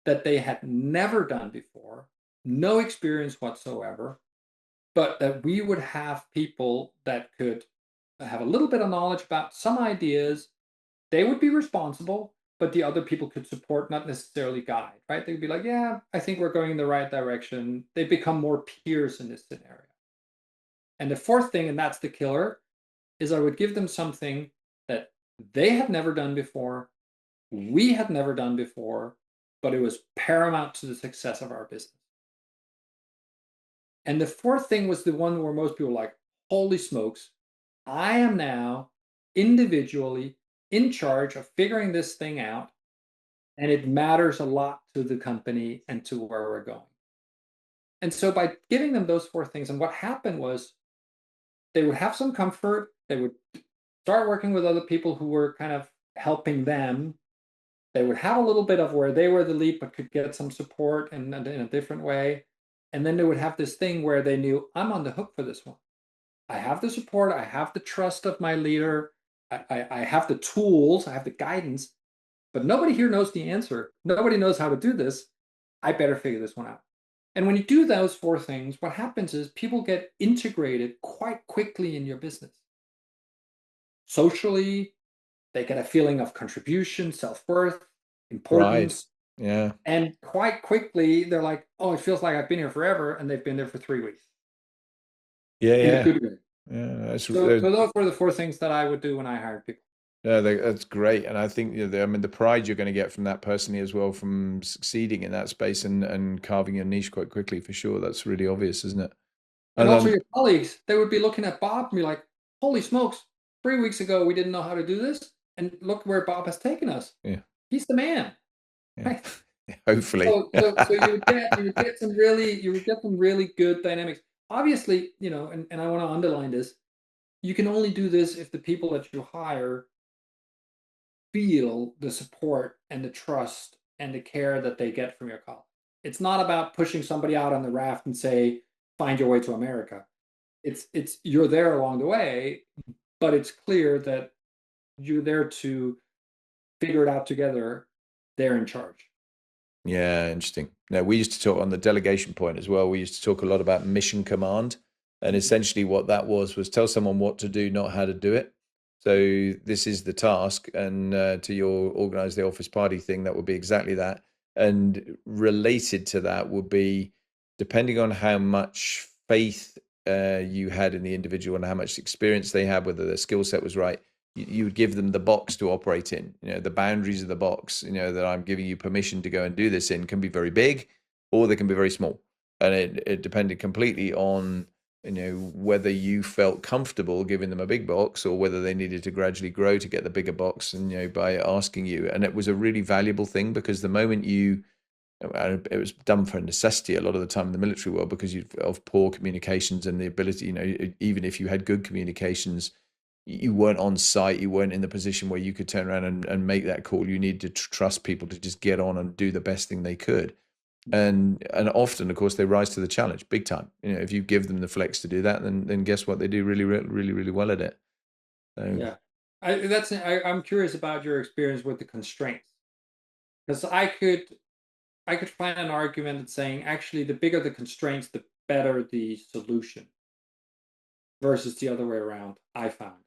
that they had never done before, no experience whatsoever, but that we would have people that could have a little bit of knowledge about some ideas they would be responsible, but the other people could support, not necessarily guide, right? They'd be like, yeah, I think we're going in the right direction. They become more peers in this scenario. And the fourth thing, and that's the killer, is I would give them something that they had never done before, we had never done before, but it was paramount to the success of our business. And the fourth thing was the one where most people were like, holy smokes, I am now individually in charge of figuring this thing out. And it matters a lot to the company and to where we're going. And so by giving them those four things, and what happened was they would have some comfort, they would start working with other people who were kind of helping them. They would have a little bit of where they were the lead, but could get some support in a different way. And then they would have this thing where they knew, I'm on the hook for this one. I have the support, I have the trust of my leader, I have the tools, I have the guidance, but nobody here knows the answer. Nobody knows how to do this. I better figure this one out. And when you do those four things, what happens is people get integrated quite quickly in your business. Socially, they get a feeling of contribution, self-worth, Right. importance. Yeah. And quite quickly, they're like, oh, it feels like I've been here forever. And they've been there for 3 weeks. Yeah. In a Yeah. good way. Yeah. So those were the four things that I would do when I hired people. Yeah, that's great, and I think I mean the pride you're going to get from that personally as well, from succeeding in that space and carving your niche quite quickly for sure. That's really obvious, isn't it? And And also your colleagues, they would be looking at Bob and be like, holy smokes, 3 weeks ago, we didn't know how to do this. And look where Bob has taken us. yeah, He's the man. yeah, Right? hopefully. So you would get some really good dynamics. Obviously, and I want to underline this, you can only do this if the people that you hire feel the support and the trust and the care that they get from your colleagues. It's not about pushing somebody out on the raft and say, find your way to America. It's you're there along the way, but it's clear that you're there to figure it out together. They're in charge. Yeah, interesting. Now, we used to talk on the delegation point as well. We used to talk a lot about mission command. And essentially, what that was tell someone what to do, not how to do it. So, this is the task. And to your organize the office party thing, that would be exactly that. And related to that would be depending on how much faith you had in the individual and how much experience they had, whether their skill set was right, you would give them the box to operate in. The boundaries of the box, that I'm giving you permission to go and do this in, can be very big or they can be very small. And it depended completely on, whether you felt comfortable giving them a big box or whether they needed to gradually grow to get the bigger box, and, by asking you. And it was a really valuable thing, because the moment it was done for necessity a lot of the time in the military world, because of poor communications and the ability, even if you had good communications, you weren't on site, you weren't in the position where you could turn around and make that call. You needed to trust people to just get on and do the best thing they could. And often, of course, they rise to the challenge big time. If you give them the flex to do that, then guess what? They do really, really, really well at it. So, Yeah. I'm curious about your experience with the constraints. Because I could find an argument that's saying actually the bigger the constraints, the better the solution versus the other way around, I found.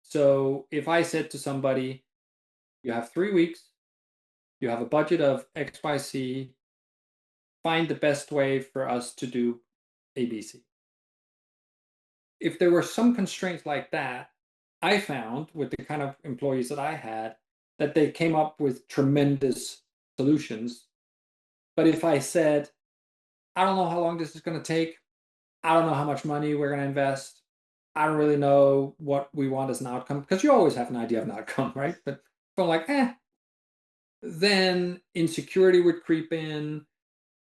So if I said to somebody, you have 3 weeks, you have a budget of XYZ, find the best way for us to do ABC. If there were some constraints like that, I found with the kind of employees that I had that they came up with tremendous solutions. But if I said, I don't know how long this is going to take, I don't know how much money we're going to invest, I don't really know what we want as an outcome, because you always have an idea of an outcome, right? But if I'm like, then insecurity would creep in,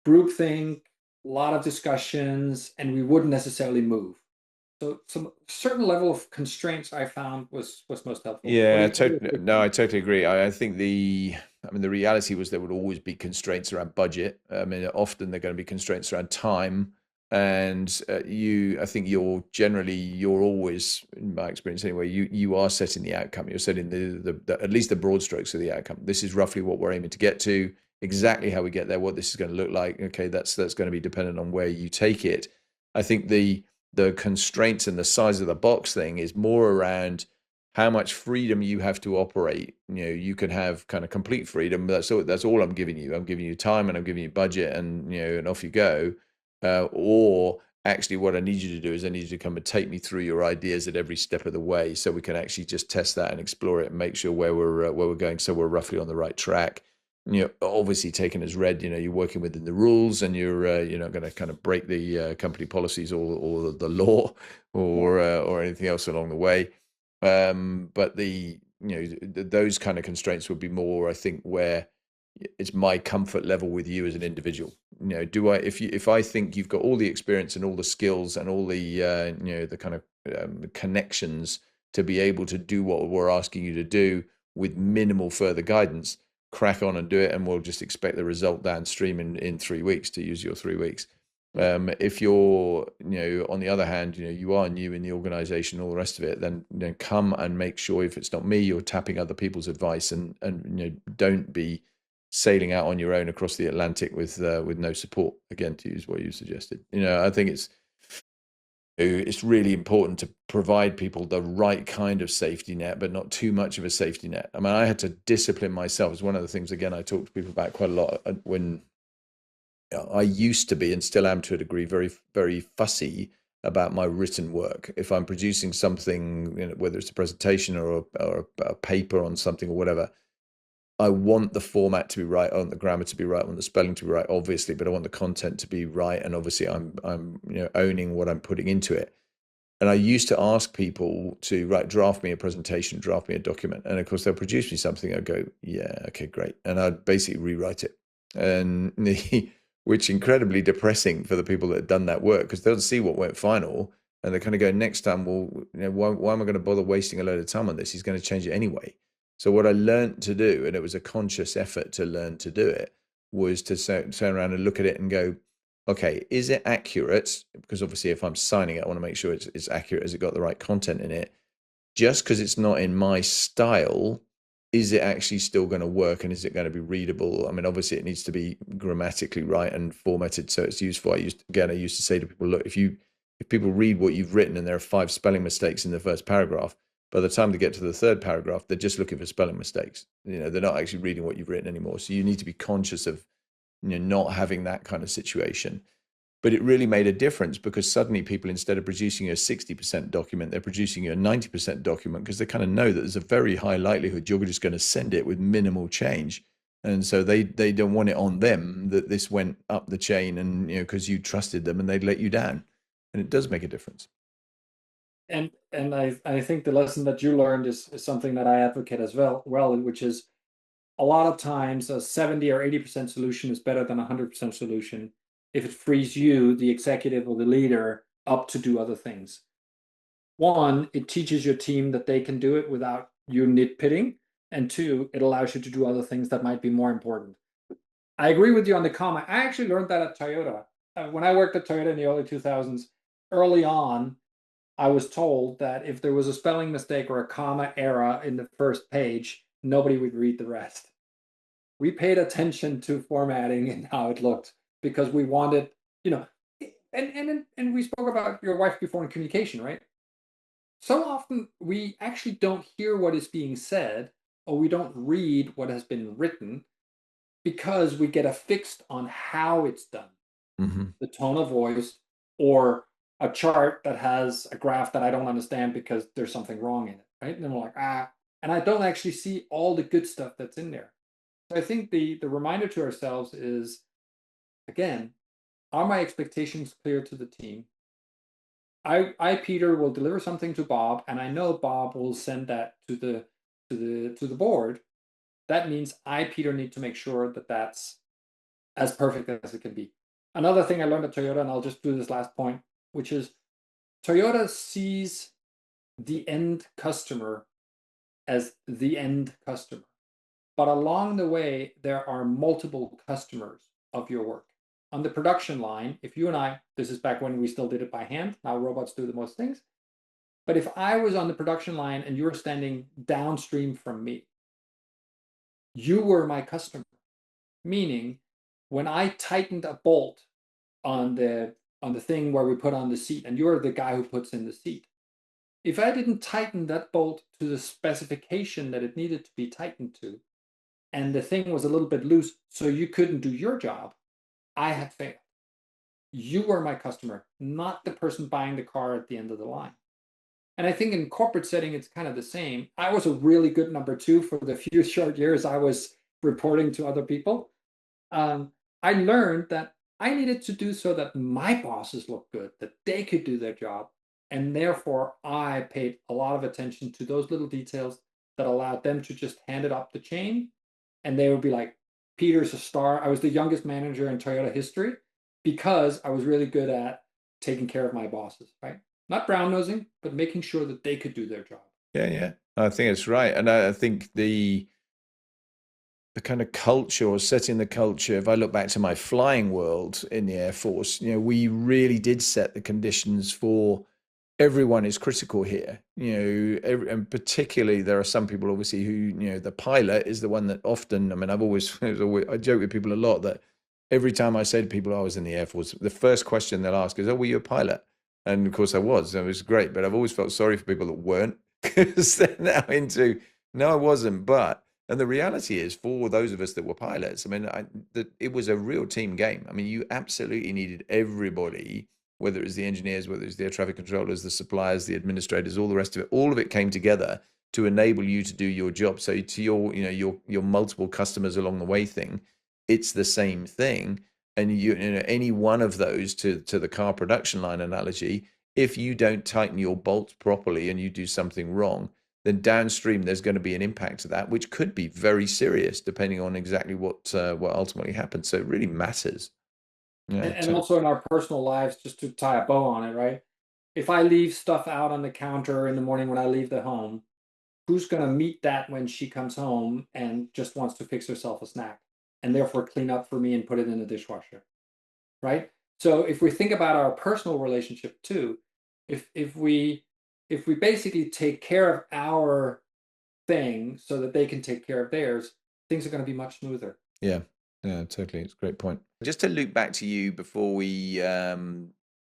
groupthink, a lot of discussions, and we wouldn't necessarily move. So some certain level of constraints I found was most helpful. What do yeah, you what do you no, think? I totally agree. I think the reality was there would always be constraints around budget. I mean, often they're going to be constraints around time. And I think you're always, in my experience anyway, you are setting the outcome. You're setting the at least the broad strokes of the outcome. This is roughly what we're aiming to get to. Exactly how we get there, what this is going to look like. Okay, that's going to be dependent on where you take it. I think the constraints and the size of the box thing is more around how much freedom you have to operate. You can have kind of complete freedom. That's all I'm giving you. I'm giving you time and I'm giving you budget, and and off you go. Or actually, what I need you to do is I need you to come and take me through your ideas at every step of the way, so we can actually just test that and explore it and make sure where we're going, so we're roughly on the right track. Obviously taken as read, you're working within the rules, and you're not going to kind of break the company policies or the law or anything else along the way. But those kind of constraints would be more, I think, where it's my comfort level with you as an individual. If I think you've got all the experience and all the skills and all the the kind of connections to be able to do what we're asking you to do with minimal further guidance, crack on and do it, and we'll just expect the result downstream in 3 weeks, to use your 3 weeks. If you're, on the other hand, you are new in the organization, all the rest of it, then come and make sure, if it's not me, you're tapping other people's advice, and don't be sailing out on your own across the Atlantic with no support. Again, to use what you suggested, I think it's really important to provide people the right kind of safety net, but not too much of a safety net. I mean, I had to discipline myself. It's one of the things, again, I talk to people about quite a lot. When I used to be, and still am to a degree, very, very fussy about my written work. If I'm producing something, whether it's a presentation or a paper on something or whatever, I want the format to be right, I want the grammar to be right, I want the spelling to be right, obviously, but I want the content to be right. And obviously I'm owning what I'm putting into it. And I used to ask people to draft me a presentation, draft me a document. And of course they'll produce me something. I'd go, yeah, okay, great. And I'd basically rewrite it. And which incredibly depressing for the people that had done that work, because they'll see what went final and they kind of go, next time, well, why am I going to bother wasting a load of time on this? He's going to change it anyway. So what I learned to do, and it was a conscious effort to learn to do it, was to turn around and look at it and go, okay, is it accurate? Because obviously if I'm signing it, I want to make sure it's accurate. Has it got the right content in it? Just because it's not in my style, is it actually still going to work, and is it going to be readable? I mean, obviously it needs to be grammatically right and formatted so it's useful. I used to say to people, look, if people read what you've written and there are 5 spelling mistakes in the first paragraph, by the time they get to the third paragraph, they're just looking for spelling mistakes. They're not actually reading what you've written anymore. So you need to be conscious of not having that kind of situation. But it really made a difference, because suddenly people, instead of producing a 60% document, they're producing a 90% document, because they kind of know that there's a very high likelihood you're just going to send it with minimal change. And so they don't want it on them that this went up the chain, and because you trusted them and they'd let you down. And it does make a difference. And I think the lesson that you learned is something that I advocate as well, which is a lot of times a 70 or 80% solution is better than a 100% solution if it frees you, the executive or the leader, up to do other things. One, it teaches your team that they can do it without you nitpicking. And two, it allows you to do other things that might be more important. I agree with you on the comma. I actually learned that at Toyota. When I worked at Toyota in the early 2000s, early on, I was told that if there was a spelling mistake or a comma error in the first page, nobody would read the rest. We paid attention to formatting and how it looked, because we wanted, and we spoke about your wife before in communication, right? So often we actually don't hear what is being said, or we don't read what has been written, because we get affixed on how it's done, Mm-hmm. the tone of voice, or a chart that has a graph that I don't understand because there's something wrong in it, right? And then we're like, and I don't actually see all the good stuff that's in there. So I think the reminder to ourselves is, again, are my expectations clear to the team? Peter, will deliver something to Bob, and I know Bob will send that to the board. That means Peter, need to make sure that that's as perfect as it can be. Another thing I learned at Toyota, and I'll just do this last point, which is Toyota sees the end customer as the end customer. But along the way, there are multiple customers of your work. On the production line, if you and I, this is back when we still did it by hand, now robots do the most things. But if I was on the production line and you were standing downstream from me, you were my customer. Meaning, when I tightened a bolt on the thing where we put on the seat, and you're the guy who puts in the seat, if I didn't tighten that bolt to the specification that it needed to be tightened to, and the thing was a little bit loose, so you couldn't do your job, I had failed. You were my customer, not the person buying the car at the end of the line. And I think in corporate setting, it's kind of the same. I was a really good number two for the few short years I was reporting to other people. I learned that I needed to do so that my bosses looked good, that they could do their job. And therefore, I paid a lot of attention to those little details that allowed them to just hand it up the chain. And they would be like, Peter's a star. I was the youngest manager in Toyota history because I was really good at taking care of my bosses, right? Not brown nosing, but making sure that they could do their job. Yeah, yeah. I think it's right. And I think the kind of culture or setting the culture, if I look back to my flying world in the Air Force, we really did set the conditions for everyone is critical here. And particularly there are some people obviously who, the pilot is the one that often, I mean, I joke with people a lot that every time I say to people I was in the Air Force, the first question they'll ask is, oh, were you a pilot? And of course I was. It was great, but I've always felt sorry for people that weren't because they're now into, no, I wasn't, but and the reality is, for those of us that were pilots, I mean, it was a real team game. I mean, you absolutely needed everybody, whether it was the engineers, whether it was the air traffic controllers, the suppliers, the administrators, all the rest of it. All of it came together to enable you to do your job. So to your multiple customers along the way thing, it's the same thing. And any one of those to the car production line analogy, if you don't tighten your bolts properly and you do something wrong, then downstream there's going to be an impact to that, which could be very serious depending on exactly what ultimately happens. So it really matters. Yeah, And also in our personal lives, just to tie a bow on it, right? If I leave stuff out on the counter in the morning when I leave the home, who's going to meet that when she comes home and just wants to fix herself a snack and therefore clean up for me and put it in the dishwasher, right? So if we think about our personal relationship too, if we basically take care of our thing so that they can take care of theirs, things are going to be much smoother. yeah, yeah, totally. It's a great point. Just to loop back to you before we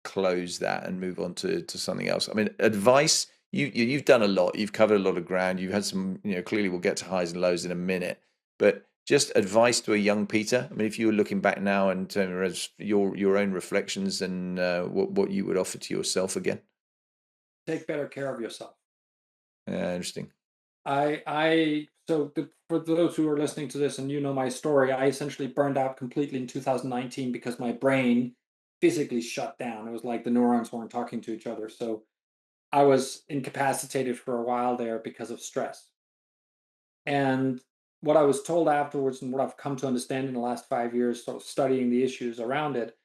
close that and move on to something else. I mean, advice. You've done a lot. You've covered a lot of ground. You've had some. Clearly we'll get to highs and lows in a minute. But just advice to a young Peter. I mean, if you were looking back now and as your own reflections and what you would offer to yourself again. Take better care of yourself. Interesting. For those who are listening to this and you know my story, I essentially burned out completely in 2019 because my brain physically shut down. It was like the neurons weren't talking to each other. So I was incapacitated for a while there because of stress. And what I was told afterwards and what I've come to understand in the last 5 years, sort of studying the issues around it,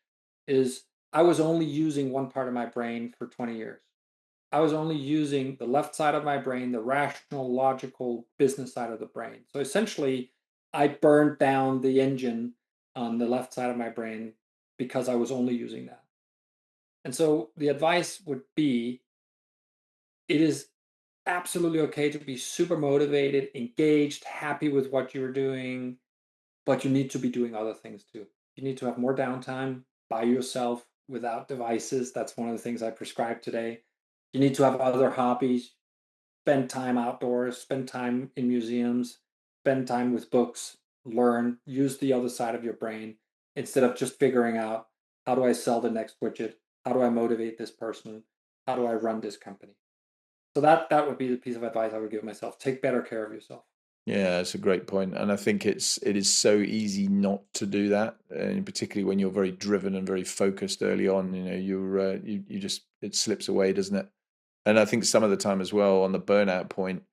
is I was only using one part of my brain for 20 years. I was only using the left side of my brain, the rational, logical, business side of the brain. So essentially, I burned down the engine on the left side of my brain because I was only using that. And so the advice would be it is absolutely okay to be super motivated, engaged, happy with what you're doing, but you need to be doing other things too. You need to have more downtime by yourself without devices. That's one of the things I prescribe today. You need to have other hobbies, spend time outdoors, spend time in museums, spend time with books, learn, use the other side of your brain instead of just figuring out how do I sell the next widget? How do I motivate this person? How do I run this company? So that would be the piece of advice I would give myself. Take better care of yourself. Yeah, that's a great point, and I think it is so easy not to do that, and particularly when you're very driven and very focused early on. You just it slips away, doesn't it? And I think some of the time as well on the burnout point,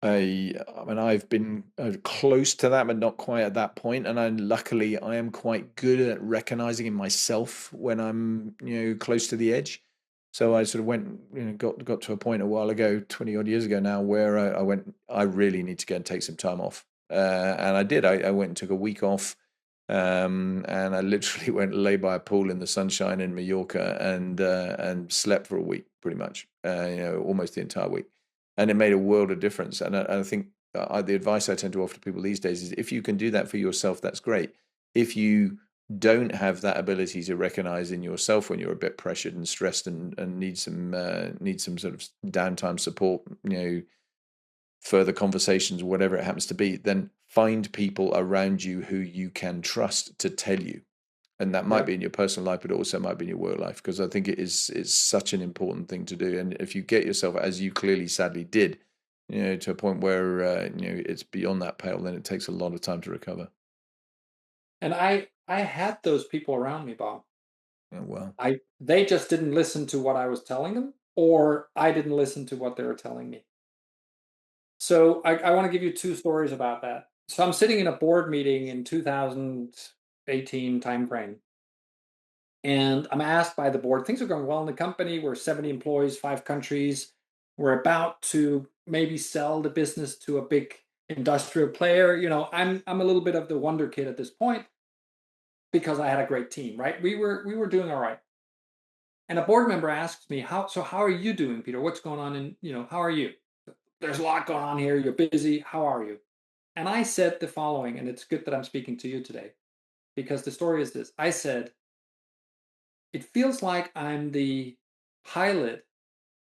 I mean, I've been close to that, but not quite at that point. And luckily, I am quite good at recognizing in myself when I'm, close to the edge. So I sort of went, got to a point a while ago, 20 odd years ago now, where I went, I really need to go and take some time off. And I did. I went and took a week off. And I literally went lay by a pool in the sunshine in Mallorca and slept for a week, pretty much, almost the entire week, and it made a world of difference. And I think the advice I tend to offer to people these days is if you can do that for yourself, that's great. If you don't have that ability to recognize in yourself when you're a bit pressured and stressed and need some sort of downtime support, further conversations, whatever it happens to be, then find people around you who you can trust to tell you. And that might Yep. be in your personal life, but it also might be in your work life, because I think it's such an important thing to do. And if you get yourself, as you clearly sadly did, to a point where it's beyond that pale, then it takes a lot of time to recover. And I had those people around me, Bob. Oh, well. They just didn't listen to what I was telling them, or I didn't listen to what they were telling me. So I want to give you two stories about that. So I'm sitting in a board meeting in 2018 timeframe, and I'm asked by the board, things are going well in the company. We're 70 employees, 5 countries. We're about to maybe sell the business to a big industrial player. I'm a little bit of the wonder kid at this point because I had a great team, right? We were doing all right. And a board member asks me, how are you doing, Peter? What's going on how are you? There's a lot going on here. You're busy. How are you? And I said the following, and it's good that I'm speaking to you today because the story is this. I said, it feels like I'm the pilot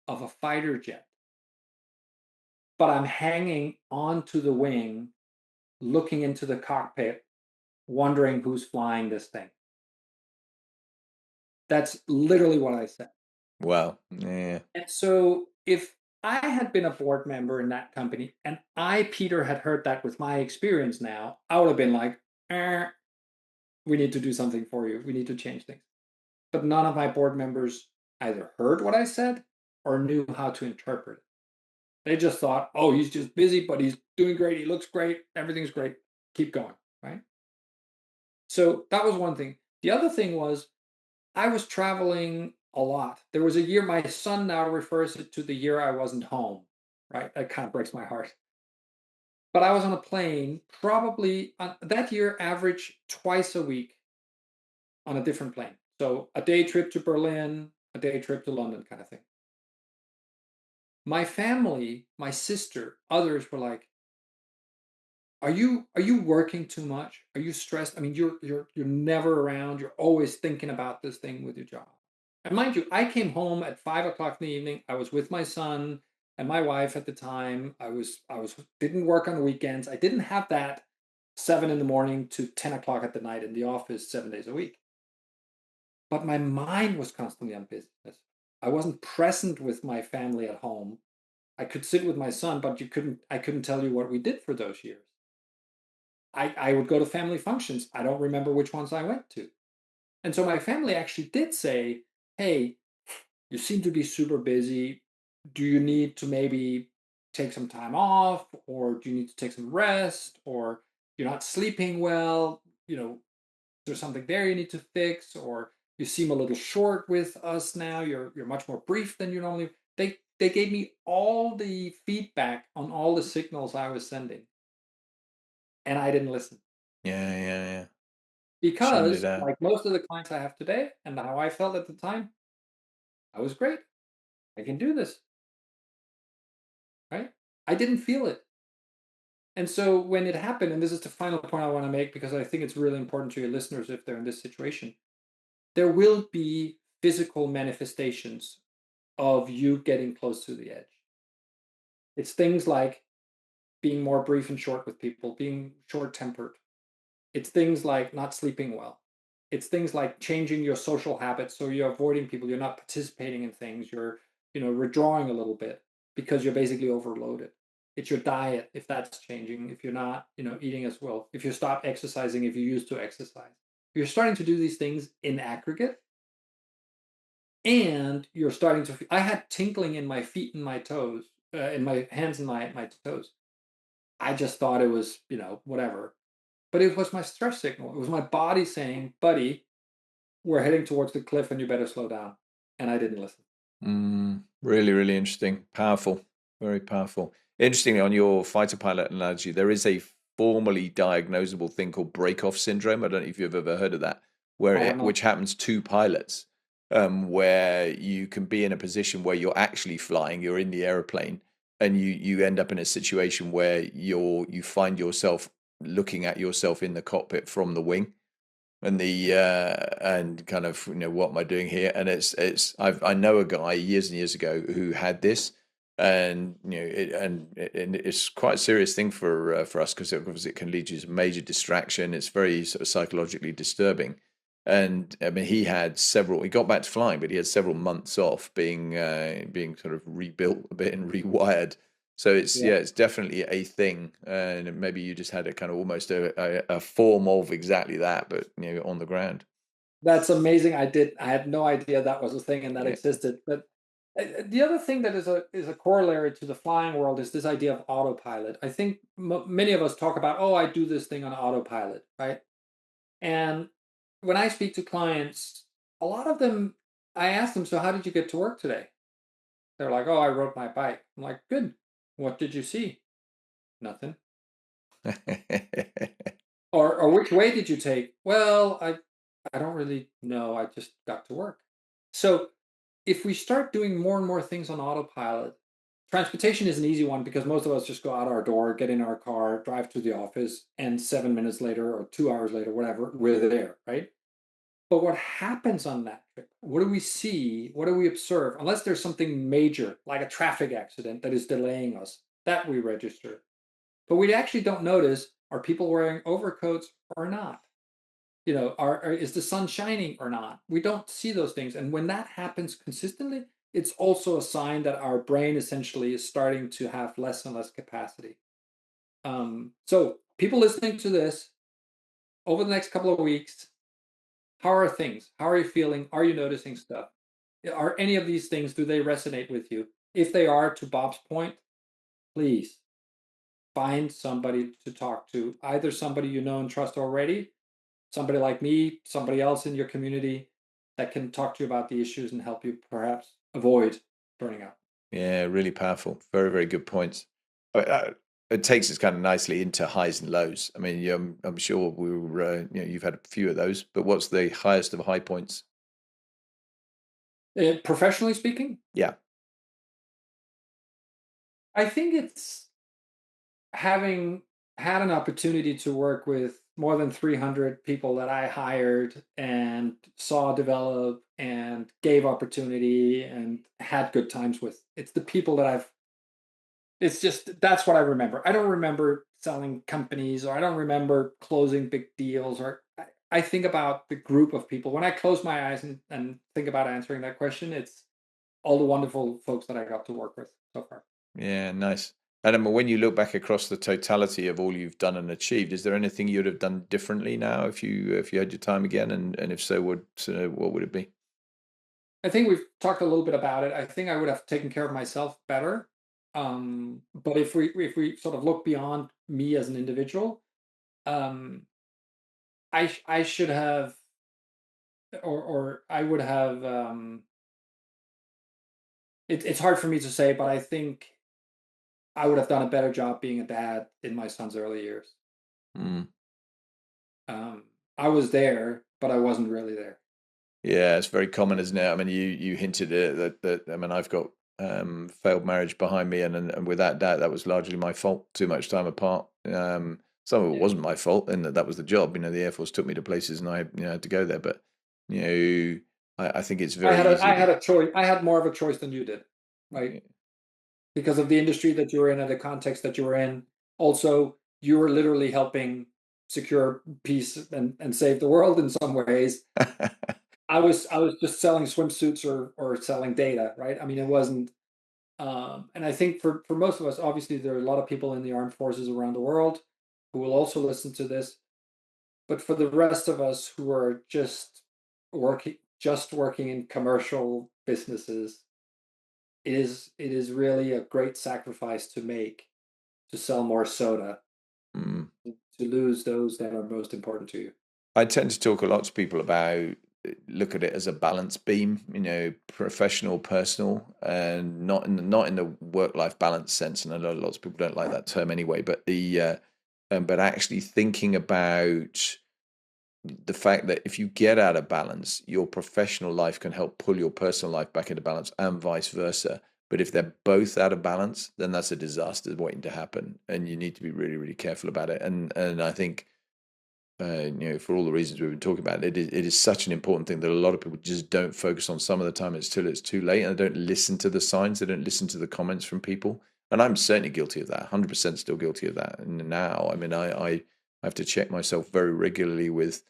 of a fighter jet, but I'm hanging onto the wing, looking into the cockpit, wondering who's flying this thing. That's literally what I said. Wow. Yeah. And so if I had been a board member in that company and Peter, had heard that with my experience now, I would have been like, we need to do something for you. We need to change things. But none of my board members either heard what I said or knew how to interpret it. They just thought, oh, he's just busy, but he's doing great. He looks great. Everything's great. Keep going. Right. So that was one thing. The other thing was I was traveling a lot. There was a year, my son now refers it to the year I wasn't home. Right. That kind of breaks my heart. But I was on a plane probably that year, average twice a week on a different plane. So a day trip to Berlin, a day trip to London kind of thing. My family, my sister, others were like, are you working too much? Are you stressed? I mean, you're never around. You're always thinking about this thing with your job. And mind you, I came home at 5 o'clock in the evening. I was with my son and my wife at the time. I was didn't work on the weekends. I didn't have that 7 in the morning to 10 o'clock at the night in the office 7 days a week. But my mind was constantly on business. I wasn't present with my family at home. I could sit with my son, but I couldn't tell you what we did for those years. I would go to family functions. I don't remember which ones I went to. And so my family actually did say, hey, you seem to be super busy. Do you need to maybe take some time off? Or do you need to take some rest? Or you're not sleeping well? There's something there you need to fix, or you seem a little short with us now. You're much more brief than you normally. They gave me all the feedback on all the signals I was sending, and I didn't listen Yeah. Yeah. Yeah. Shunned it because, out. like most of the clients I have today, and how I felt at the time, I was great. I can do this, right? I didn't feel it, and so when it happened, and this is the final point I want to make because I think it's really important to your listeners if they're in this situation, there will be physical manifestations of you getting close to the edge. It's things like being more brief and short with people, being short tempered. It's things like not sleeping well. It's things like changing your social habits. So you're avoiding people, you're not participating in things, you're withdrawing a little bit because you're basically overloaded. It's your diet, if that's changing, if you're not, eating as well, if you stop exercising, if you used to exercise. You're starting to do these things in aggregate, and you're starting to I had tinkling in my feet and my toes, in my hands and my toes. I just thought it was, whatever. But it was my stress signal. It was my body saying, buddy, we're heading towards the cliff and you better slow down. And I didn't listen. Really, really interesting. Powerful. Very powerful. Interestingly, on your fighter pilot analogy, there is a formally diagnosable thing called break-off syndrome. I don't know if you've ever heard of that, I have not. which happens to pilots, where you can be in a position where you're actually flying, you're in the airplane, and you end up in a situation where you find yourself looking at yourself in the cockpit from the wing. and the and kind of, what am I doing here? And I know a guy years and years ago who had this, and and it's quite a serious thing for us, because it can lead you to major distraction. It's very sort of psychologically disturbing. And I mean, he got back to flying, but he had several months off, being sort of rebuilt a bit and rewired. So Yeah. it's definitely a thing, and maybe you just had a kind of almost a form of exactly that, but on the ground. That's amazing. I had no idea that was a thing and that Yeah, existed. But the other thing that is a corollary to the flying world is this idea of autopilot. I think many of us talk about, oh, I do this thing on autopilot, right? And when I speak to clients, a lot of them, I ask them, so how did you get to work today? They're like, oh, I rode my bike. I'm like, good. What did you see? Nothing. Or which way did you take? Well, I don't really know. I just got to work. So if we start doing more and more things on autopilot, transportation is an easy one because most of us just go out our door, get in our car, drive to the office, and 7 minutes later or 2 hours later, whatever, we're there, right? But what happens on that trip? What do we see? What do we observe? Unless there's something major, like a traffic accident that is delaying us, that we register. But we actually don't notice, are people wearing overcoats or not? Is the sun shining or not? We don't see those things. And when that happens consistently, it's also a sign that our brain essentially is starting to have less and less capacity. So people listening to this over the next couple of weeks, how are things? How are you feeling? Are you noticing stuff? Are any of these things, do they resonate with you? If they are, to Bob's point, please find somebody to talk to, either somebody you know and trust already, somebody like me, somebody else in your community that can talk to you about the issues and help you perhaps avoid burning out. yeah, really powerful. Very, very good points. It takes us kind of nicely into highs and lows. I mean, I'm sure you've had a few of those, but what's the highest of high points? Professionally speaking, Yeah. I think it's having had an opportunity to work with more than 300 people that I hired and saw develop and gave opportunity and had good times with. It's the people that it's just, that's what I remember. I don't remember selling companies, or I don't remember closing big deals, or I think about the group of people. When I close my eyes and think about answering that question, it's all the wonderful folks that I got to work with so far. Yeah, nice. And when you look back across the totality of all you've done and achieved, is there anything you'd have done differently now if you had your time again, and if so, what would it be? I think we've talked a little bit about it. I think I would have taken care of myself better. But if we sort of look beyond me as an individual, um, I should have, or I would have. It's hard for me to say, but I think I would have done a better job being a dad in my son's early years. Mm. Um, I was there, but I wasn't really there. Yeah, it's very common, isn't it? I mean, you hinted it that I mean, I've got failed marriage behind me, and without doubt, that was largely my fault. Too much time apart. Some of it Yeah. wasn't my fault, and that was the job. The Air Force took me to places, and I had to go there. But you I think it's very I easy to. had a choice. I had more of a choice than you did, right? Because of the industry that you were in and the context that you were in. Also, you were literally helping secure peace and save the world in some ways. I was just selling swimsuits or selling data, right? I mean, it wasn't. And I think for most of us, obviously, there are a lot of people in the armed forces around the world who will also listen to this. But for the rest of us who are just working in commercial businesses, it is really a great sacrifice to make to sell more soda, Mm. to lose those that are most important to you. I tend to talk a lot to people about look at it as a balance beam, professional, personal, and not in the work life balance sense. And I know lots of people don't like that term anyway, but but actually thinking about the fact that if you get out of balance, your professional life can help pull your personal life back into balance, and vice versa. But if they're both out of balance, then that's a disaster waiting to happen, and you need to be really, really careful about it. And I think for all the reasons we've been talking about, it is such an important thing that a lot of people just don't focus on some of the time until it's too late, and they don't listen to the signs, they don't listen to the comments from people. And I'm certainly guilty of that, 100% still guilty of that. And now, I mean, I have to check myself very regularly with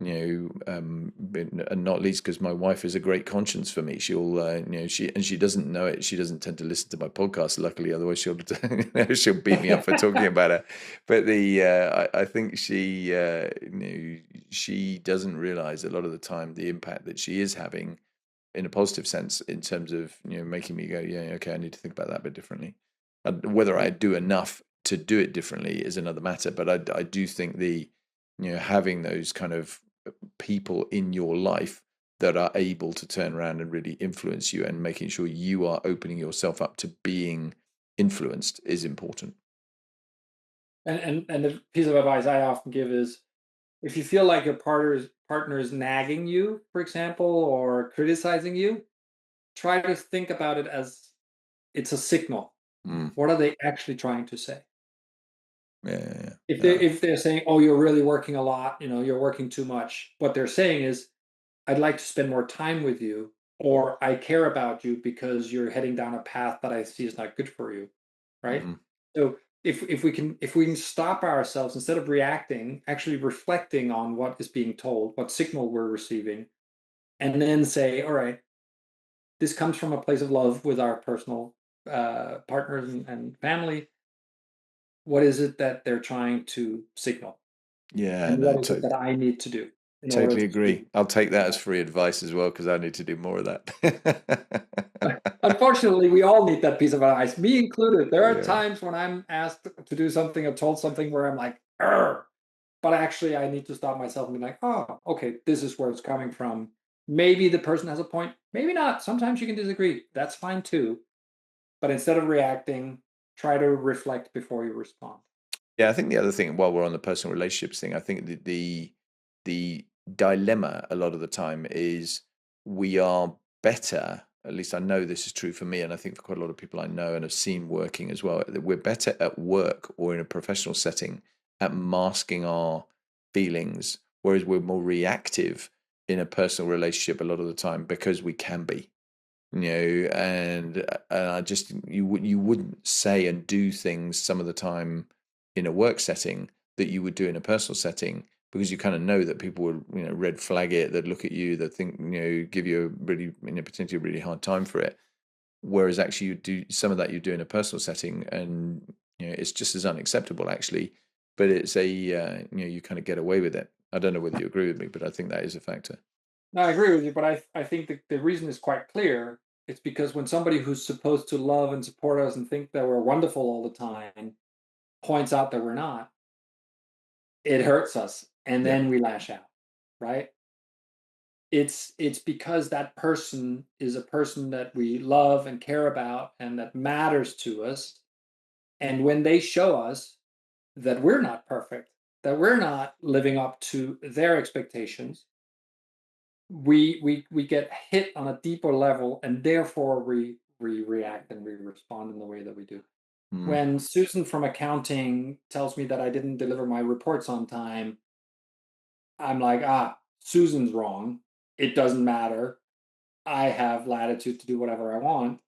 and not least because my wife is a great conscience for me. She'll, she doesn't know it. She doesn't tend to listen to my podcast, luckily. Otherwise, she'll, she'll beat me up for talking about it. But I think she doesn't realize a lot of the time the impact that she is having in a positive sense in terms of making me go, yeah, okay, I need to think about that a bit differently. Whether I do enough to do it differently is another matter. But I do think having those kind of people in your life that are able to turn around and really influence you and making sure you are opening yourself up to being influenced is important. And the piece of advice I often give is, if you feel like your partner is nagging you, for example, or criticizing you, try to think about it as it's a signal. Mm. What are they actually trying to say? Yeah, yeah, yeah. If No. they're saying, "Oh, you're really working a lot, you're working too much," what they're saying is, "I'd like to spend more time with you," or "I care about you because you're heading down a path that I see is not good for you." Right? Mhm. So if we can stop ourselves instead of reacting, actually reflecting on what is being told, what signal we're receiving, and then say, "All right, this comes from a place of love with our personal partners and family. What is it that they're trying to signal? Yeah, And no, what is it that I need to do in order totally to speak?" agree. I'll take that as free advice as well because I need to do more of that. Unfortunately, we all need that piece of advice, me included. There are Yeah. times when I'm asked to do something or told something where I'm like, "Arr," but actually I need to stop myself and be like, "Oh, okay, this is where it's coming from. Maybe the person has a point, maybe not. Sometimes you can disagree. That's fine too." But instead of reacting, try to reflect before you respond. Yeah, I think the other thing, while we're on the personal relationships thing, I think the dilemma a lot of the time is we are better. At least I know this is true for me, and I think for quite a lot of people I know and have seen working as well. That we're better at work or in a professional setting at masking our feelings, whereas we're more reactive in a personal relationship a lot of the time because we can be. And I just you wouldn't say and do things some of the time in a work setting that you would do in a personal setting because you kind of know that people would red flag it, that look at you, that think give you a really potentially a really hard time for it. Whereas actually you do some of that you do in a personal setting, and it's just as unacceptable actually, but it's a you kind of get away with it. I don't know whether you agree with me, but I think that is a factor. No, I agree with you, but I think the reason is quite clear. It's because when somebody who's supposed to love and support us and think that we're wonderful all the time points out that we're not, it hurts us, and Yeah. then we lash out, right? It's because that person is a person that we love and care about and that matters to us. And when they show us that we're not perfect, that we're not living up to their expectations, we get hit on a deeper level, and therefore we react and we respond in the way that we do. Mm. When Susan from accounting tells me that I didn't deliver my reports on time, I'm like, Susan's wrong. It doesn't matter. I have latitude to do whatever I want.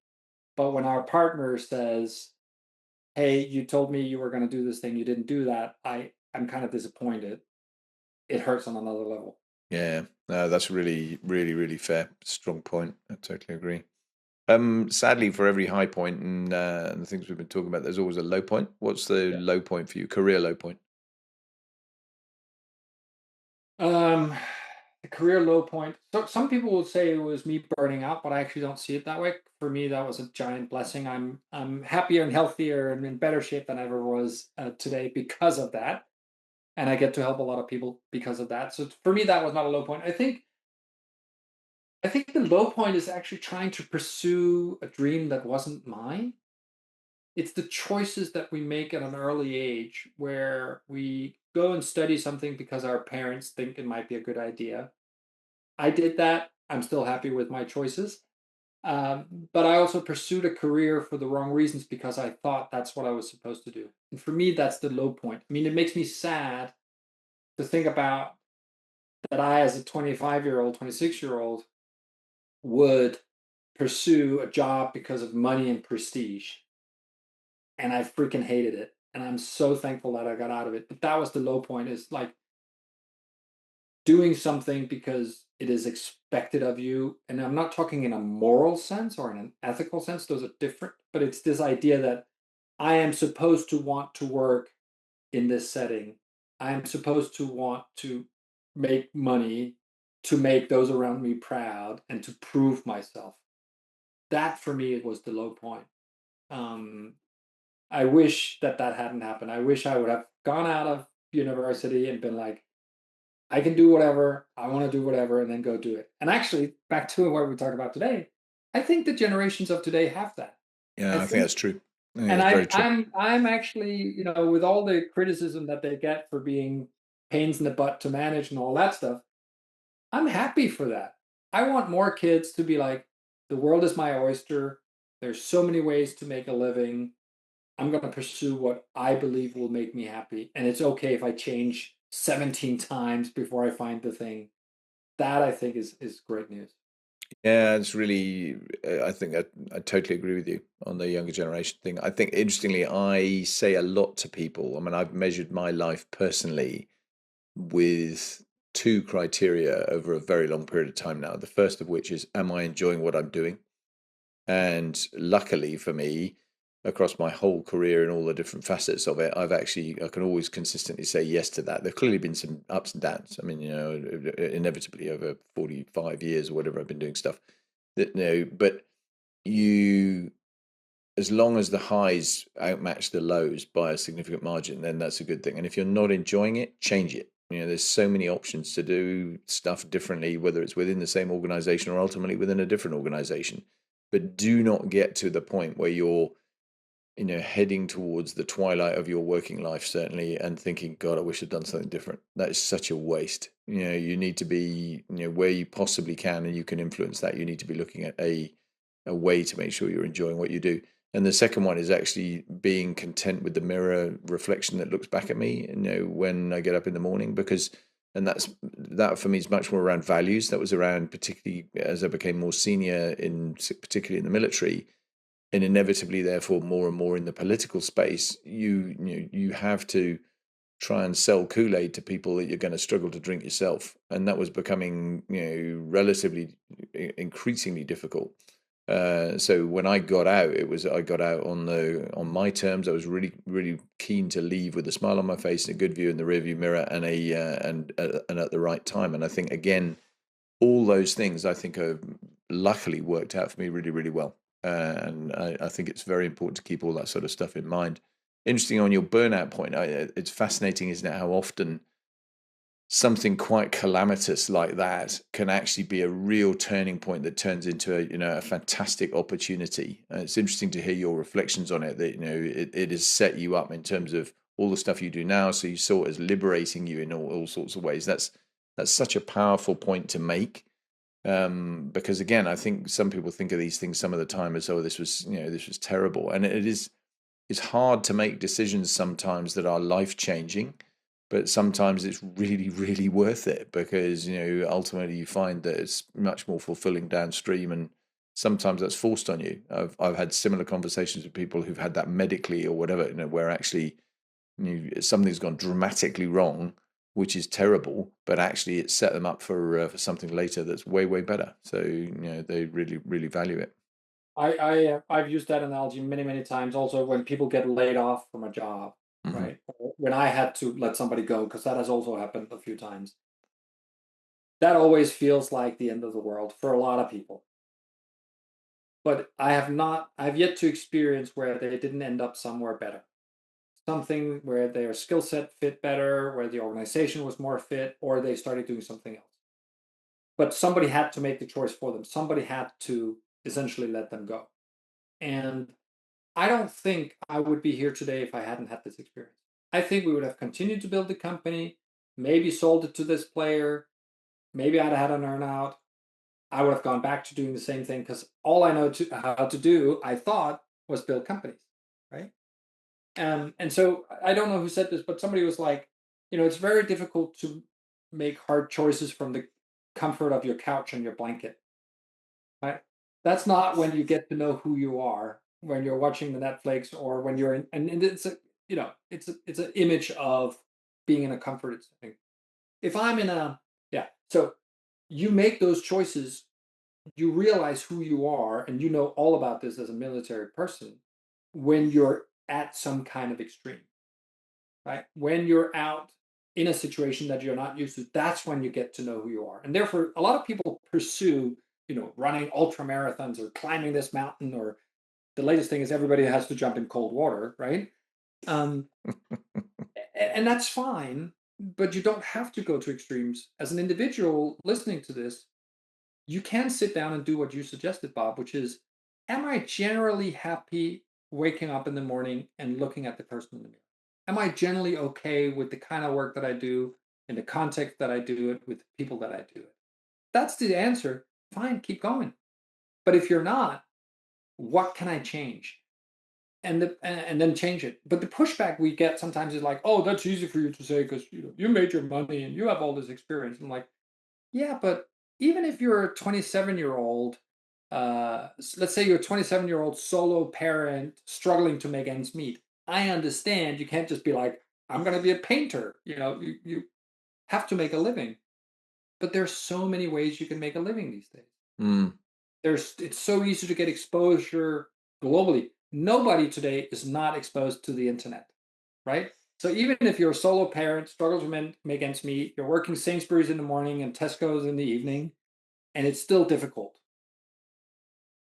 But when our partner says, "Hey, you told me you were going to do this thing, you didn't do that," I'm kind of disappointed. It hurts on another level. Yeah, no, that's really, really, really fair. Strong point. I totally agree. Sadly, for every high point and the things we've been talking about, there's always a low point. What's the Yeah. low point for you? Career low point? Um, the career low point. So some people will say it was me burning out, but I actually don't see it that way. For me, that was a giant blessing. I'm happier and healthier and in better shape than I ever was today because of that, and I get to help a lot of people because of that. So for me, that was not a low point. I think the low point is actually trying to pursue a dream that wasn't mine. It's the choices that we make at an early age where we go and study something because our parents think it might be a good idea. I did that. I'm still happy with my choices. But I also pursued a career for the wrong reasons because I thought that's what I was supposed to do. And for me, that's the low point. I mean, it makes me sad to think about that I, as a 25-year-old, 26-year-old, would pursue a job because of money and prestige. And I freaking hated it. And I'm so thankful that I got out of it. But that was the low point, is like doing something because it is expected of you. And I'm not talking in a moral sense or in an ethical sense, those are different. But it's this idea that I am supposed to want to work in this setting. I am supposed to want to make money to make those around me proud and to prove myself. That for me was the low point. Um, I wish that that hadn't happened. I wish I would have gone out of university and been like, I can do whatever, I want to do whatever, and then go do it. And actually, back to what we talked about today, I think the generations of today have that. I Yeah, I think think, that's true. I think and that's very true. I'm actually, with all the criticism that they get for being pains in the butt to manage and all that stuff, I'm happy for that. I want more kids to be like, the world is my oyster. There's so many ways to make a living. I'm going to pursue what I believe will make me happy. And it's okay if I change 17 times before I find the thing. That I think is great news. Yeah, it's really, I think I totally agree with you on the younger generation thing. I think, interestingly, I say a lot to people. I mean, I've measured my life personally with two criteria over a very long period of time now. The first of which is, am I enjoying what I'm doing? And luckily for me, across my whole career and all the different facets of it, I can always consistently say yes to that. There've clearly been some ups and downs. I mean, inevitably over 45 years or whatever I've been doing stuff that, but you, as long as the highs outmatch the lows by a significant margin, then that's a good thing. And if you're not enjoying it, change it. There's so many options to do stuff differently, whether it's within the same organization or ultimately within a different organization. But do not get to the point where you're, heading towards the twilight of your working life, certainly, and thinking, God, I wish I'd done something different. That is such a waste. You need to be, where you possibly can and you can influence that. You need to be looking at a way to make sure you're enjoying what you do. And the second one is actually being content with the mirror reflection that looks back at me, when I get up in the morning, and that for me is much more around values. That was around, particularly as I became more senior particularly in the military, and inevitably, therefore, more and more in the political space. You have to try and sell Kool-Aid to people that you're going to struggle to drink yourself, and that was becoming relatively increasingly difficult. So when I got out, I got out on my terms. I was really really keen to leave with a smile on my face and a good view in the rearview mirror, and at the right time. And I think, again, all those things, I think, have luckily worked out for me really really well. And I think it's very important to keep all that sort of stuff in mind. Interesting on your burnout point. It's fascinating, isn't it, how often something quite calamitous like that can actually be a real turning point that turns into a fantastic opportunity. It's interesting to hear your reflections on it. That it has set you up in terms of all the stuff you do now. So you saw it as liberating you in all sorts of ways. That's such a powerful point to make. Because again, I think some people think of these things some of the time as, oh, this was terrible, and it's hard to make decisions sometimes that are life changing, but sometimes it's really really worth it, because ultimately you find that it's much more fulfilling downstream, and sometimes that's forced on you. I've had similar conversations with people who've had that medically or whatever, where actually something's gone dramatically wrong, which is terrible, but actually it set them up for something later that's way way better. So they really really value it. I've used that analogy many times. Also, when people get laid off from a job, Hmm. right? When I had to let somebody go, because that has also happened a few times. That always feels like the end of the world for a lot of people. But I've yet to experience where they didn't end up somewhere better. Something where their skill set fit better, where the organization was more fit, or they started doing something else. But somebody had to make the choice for them. Somebody had to essentially let them go. And I don't think I would be here today if I hadn't had this experience. I think we would have continued to build the company, maybe sold it to this player, maybe I'd have had an earnout. I would have gone back to doing the same thing, because all I know how to do, I thought, was build companies, right? And so I don't know who said this, but somebody was like, it's very difficult to make hard choices from the comfort of your couch and your blanket, right? That's not when you get to know who you are, when you're watching the Netflix or when you're in, and it's a, it's an image of being in a comforted setting. If I'm in a, yeah, so you make those choices, you realize who you are, and you know all about this as a military person when you're at some kind of extreme, right? When you're out in a situation that you're not used to, that's when you get to know who you are. And therefore, a lot of people pursue, running ultra marathons or climbing this mountain, or the latest thing is everybody has to jump in cold water, right? Um, and that's fine, but you don't have to go to extremes. As an individual listening to this, you can sit down and do what you suggested, Bob, which is, am I generally happy waking up in the morning and looking at the person in the mirror? Am I generally okay with the kind of work that I do, in the context that I do it, with the people that I do it? That's the answer. Fine, keep going. But if you're not, what can I change? And then change it. But the pushback we get sometimes is like, oh, that's easy for you to say because you made your money and you have all this experience. I'm like, yeah, but even if you're a 27-year-old, let's say you're a 27-year-old solo parent struggling to make ends meet. I understand you can't just be like, I'm going to be a painter. You have to make a living. But there's so many ways you can make a living these days. Mm. It's so easy to get exposure globally. Nobody today is not exposed to the internet, right? So even if you're a solo parent, struggle to make ends meet, you're working Sainsbury's in the morning and Tesco's in the evening, and it's still difficult.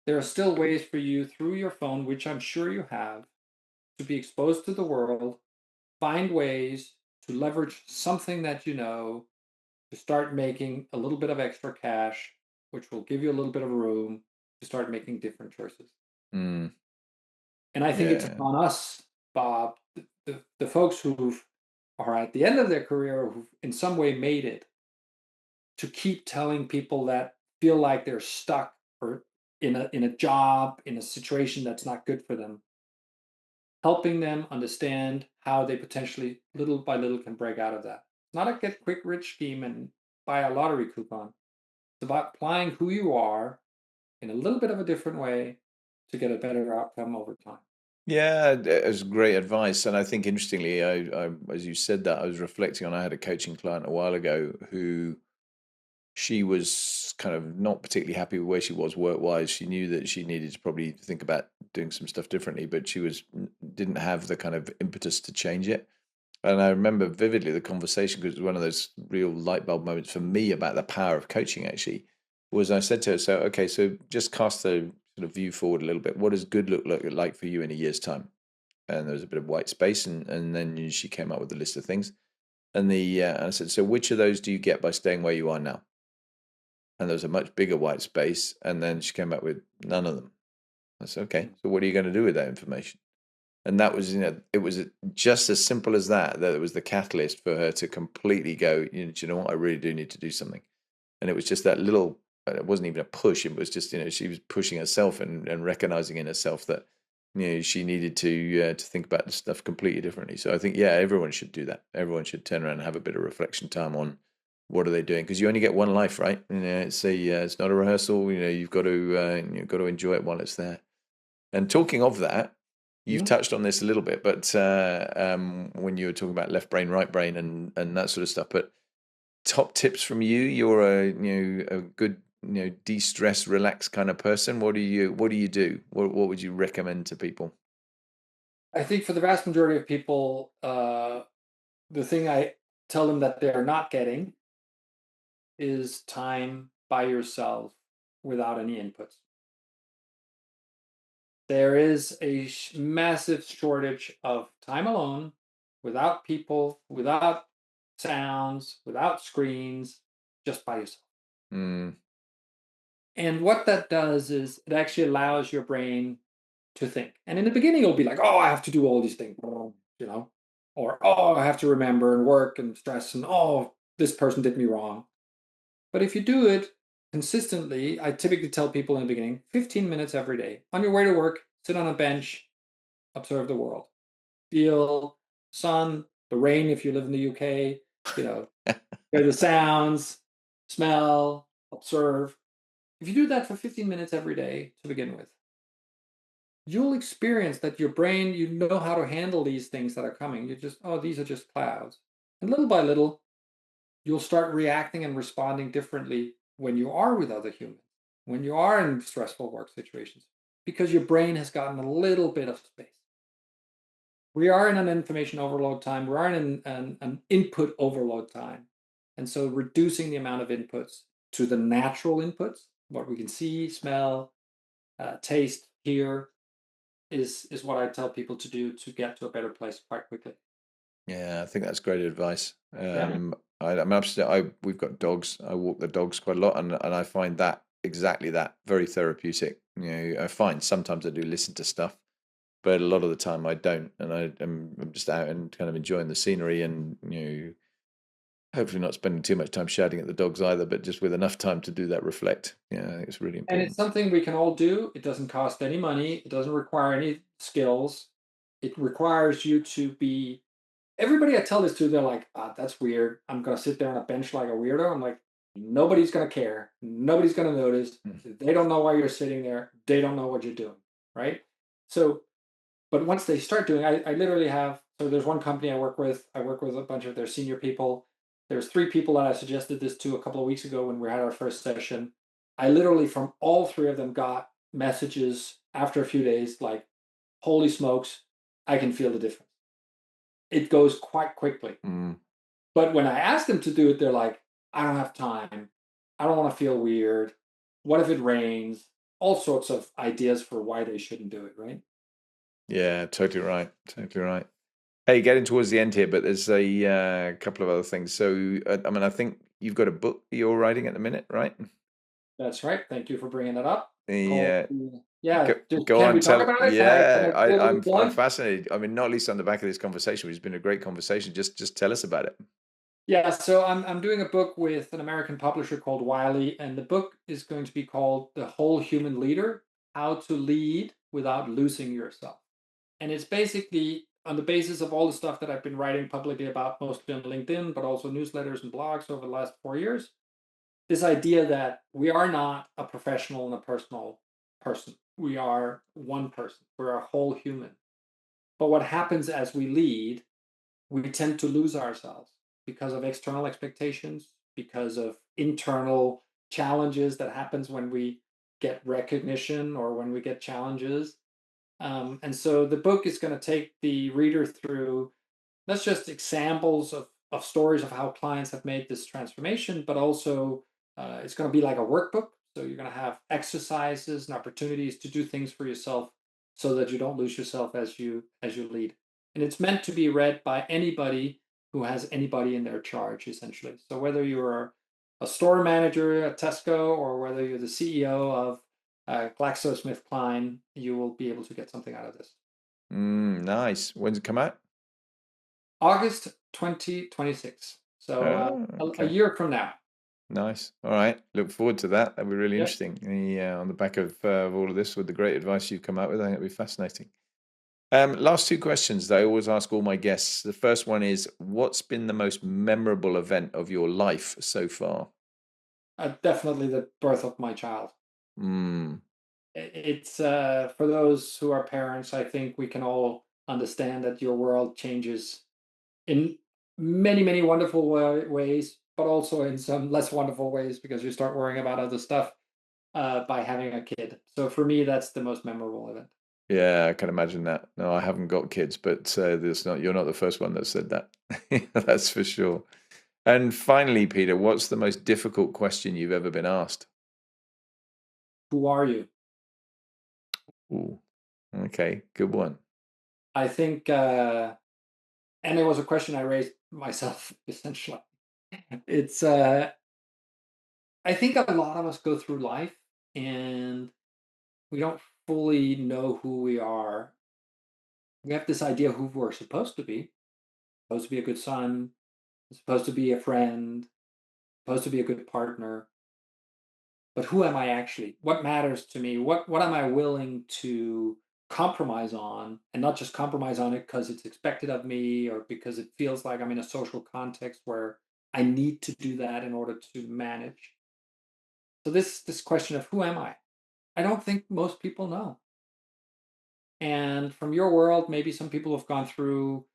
There are still ways for you through your phone, which I'm sure you have, to be exposed to the world, find ways to leverage something that you know to start making a little bit of extra cash, which will give you a little bit of room to start making different choices. Mm. And I think it's Yeah. upon us, Bob, the folks who are at the end of their career, who've in some way made it, to keep telling people that feel like they're stuck or in a job, in a situation that's not good for them, helping them understand how they potentially little by little can break out of that. It's not a get quick rich scheme and buy a lottery coupon. It's about applying who you are in a little bit of a different way to get a better outcome over time. Yeah, it was great advice. And I think interestingly, as you said that, I was reflecting on, I had a coaching client a while ago who she was kind of not particularly happy with where she was work-wise. She knew that she needed to probably think about doing some stuff differently, but she didn't have the kind of impetus to change it. And I remember vividly the conversation because it was one of those real light bulb moments for me about the power of coaching actually, was I said to her, so, okay, so just cast the sort of view forward a little bit. What does good look like for you in a year's time? And there was a bit of white space, and then she came up with a list of things. And I said, so which of those do you get by staying where you are now? And there was a much bigger white space. And then she came back with none of them. I said, okay, so what are you going to do with that information? And that was, it was just as simple as that, that it was the catalyst for her to completely go, do you know what? I really do need to do something. And it was just that little, it wasn't even a push. It was just, she was pushing herself and recognizing in herself that, she needed to think about the stuff completely differently. So I think, yeah, everyone should do that. Everyone should turn around and have a bit of reflection time on what are they doing, because you only get one life, right? It's not a rehearsal. You've got to enjoy it while it's there. And talking of that, you've touched on this a little bit, but when you were talking about left brain, right brain, and that sort of stuff. But top tips from you. You're a good de-stress, relax kind of person. What do you do? What would you recommend to people? I think for the vast majority of people, the thing I tell them that they're not getting is time by yourself without any inputs. There is a massive shortage of time alone, without people, without sounds, without screens, just by yourself. Mm. And what that does is it actually allows your brain to think. And in the beginning, it'll be like, oh, I have to do all these things, or oh, I have to remember and work and stress, and oh, this person did me wrong. But if you do it consistently, I typically tell people in the beginning 15 minutes every day. On your way to work, sit on a bench, observe the world, feel sun, The rain, if you live in the UK, you know, hear the sounds, smell, observe. If you do that for 15 minutes every day to begin with, you'll experience that your brain, you know how to handle these things that are coming. You just, oh, these are just clouds. And little by little, you'll start reacting and responding differently when you are with other humans, when you are in stressful work situations, because your brain has gotten a little bit of space. We are in an information overload time. We are in an input overload time. And so reducing the amount of inputs to the natural inputs, what we can see, smell, taste, hear, is what I tell people to do to get to a better place quite quickly. Yeah, I think that's great advice. Yeah. I'm absolutely. We've got dogs. I walk the dogs quite a lot, and I find that exactly that very therapeutic. I find sometimes I do listen to stuff, but a lot of the time I don't, and I'm just out and kind of enjoying the scenery, and hopefully not spending too much time shouting at the dogs either, but just with enough time to do that reflect. Yeah, I think it's really And it's important. something we can all do. It doesn't cost any money. It doesn't require any skills. It requires you to be everybody I tell this to, they're like, that's weird. I'm gonna sit there on a bench like a weirdo. I'm like, nobody's gonna care. Nobody's gonna notice. Mm. They don't know why you're sitting there. They don't know what you're doing. Right. So, but once they start doing, I literally have, so there's one company I work with. I work with a bunch of their senior people. There's three people that I suggested this to a couple of weeks ago when we had our first session. I literally, from all three of them, got messages after a few days like, holy smokes, I can feel the difference. It goes quite quickly. Mm. But when I ask them to do it, they're like, I don't have time. I don't want to feel weird. What if it rains? All sorts of ideas for why they shouldn't do it, right? Yeah, totally right. Totally right. Hey, getting towards the end here, but there's a couple of other things. So, I mean, I think you've got a book you're writing at the minute, right? That's right. Thank you for bringing that up. The Called, yeah, go, just, go can on, we talk tell. about it? Can Yeah, I do a little I'm plug? fascinated. I mean, not least on the back of this conversation, which has been a great conversation. Just tell us about it. Yeah, so I'm doing a book with an American publisher called Wiley, and the book is going to be called The Whole Human Leader: How to Lead Without Losing Yourself. And it's basically on the basis of all the stuff that I've been writing publicly about, mostly on LinkedIn, but also newsletters and blogs over the last 4 years. This idea that we are not a professional and a personal person. We are one person. We're a whole human. But what happens as we lead, we tend to lose ourselves because of external expectations, because of internal challenges that happens when we get recognition or when we get challenges. And so the book is going to take the reader through not just examples of stories of how clients have made this transformation, but also it's going to be like a workbook. So you're going to have exercises and opportunities to do things for yourself so that you don't lose yourself as you lead. And it's meant to be read by anybody who has anybody in their charge, essentially. So whether you're a store manager at Tesco or whether you're the CEO of GlaxoSmithKline, you will be able to get something out of this. Nice. When's it come out? August 2026. So Oh, a okay. year from now. Nice. All right. Look forward to that. That'd be really Yep. interesting. Yeah, on the back of all of this, with the great advice you've come out with, I think it'd be fascinating. Last two questions that I always ask all my guests. The first one is, what's been the most memorable event of your life so far? Definitely the birth of my child. Mm, It's for those who are parents, I think we can all understand that your world changes in many, many wonderful ways, but also in some less wonderful ways because you start worrying about other stuff by having a kid. So for me, that's the most memorable event. yeah, I can imagine that. No, I haven't got kids, but you're not the first one that said that. That's for sure. And finally, Peter, what's the most difficult question you've ever been asked? Who are you? Ooh, okay, good one. I think, and it was a question I raised myself essentially. It's I think a lot of us go through life and we don't fully know who we are. We have this idea of who we're supposed to be a good son, supposed to be a friend, supposed to be a good partner. But who am I actually? What matters to me? What am I willing to compromise on, and not just compromise on it because it's expected of me or because it feels like I'm in a social context where I need to do that in order to manage. So this question of who am I don't think most people know. And from your world, maybe some people have gone through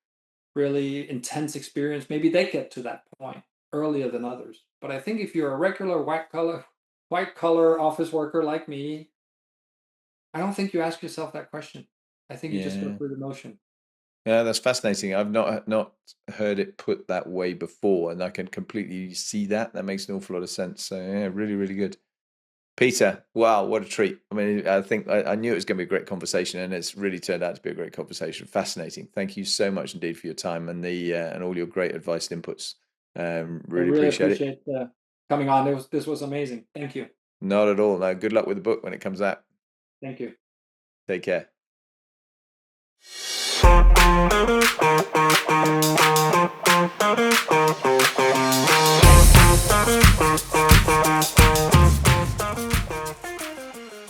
really intense experience. Maybe they get to that point earlier than others. But I think if you're a regular white collar office worker like me, I don't think you ask yourself that question. I think you just go Yeah. through the motion. Yeah, that's fascinating. I've not heard it put that way before, and I can completely see that. That makes an awful lot of sense. So yeah, really, really good. Peter, wow, what a treat. I mean, I think I knew it was going to be a great conversation, and it's really turned out to be a great conversation. Fascinating. Thank you so much indeed for your time and and all your great advice and inputs. I Really really appreciate it. appreciate coming on. This was amazing. Thank you. Not at all. No, good luck with the book when it comes out. Thank you. Take care.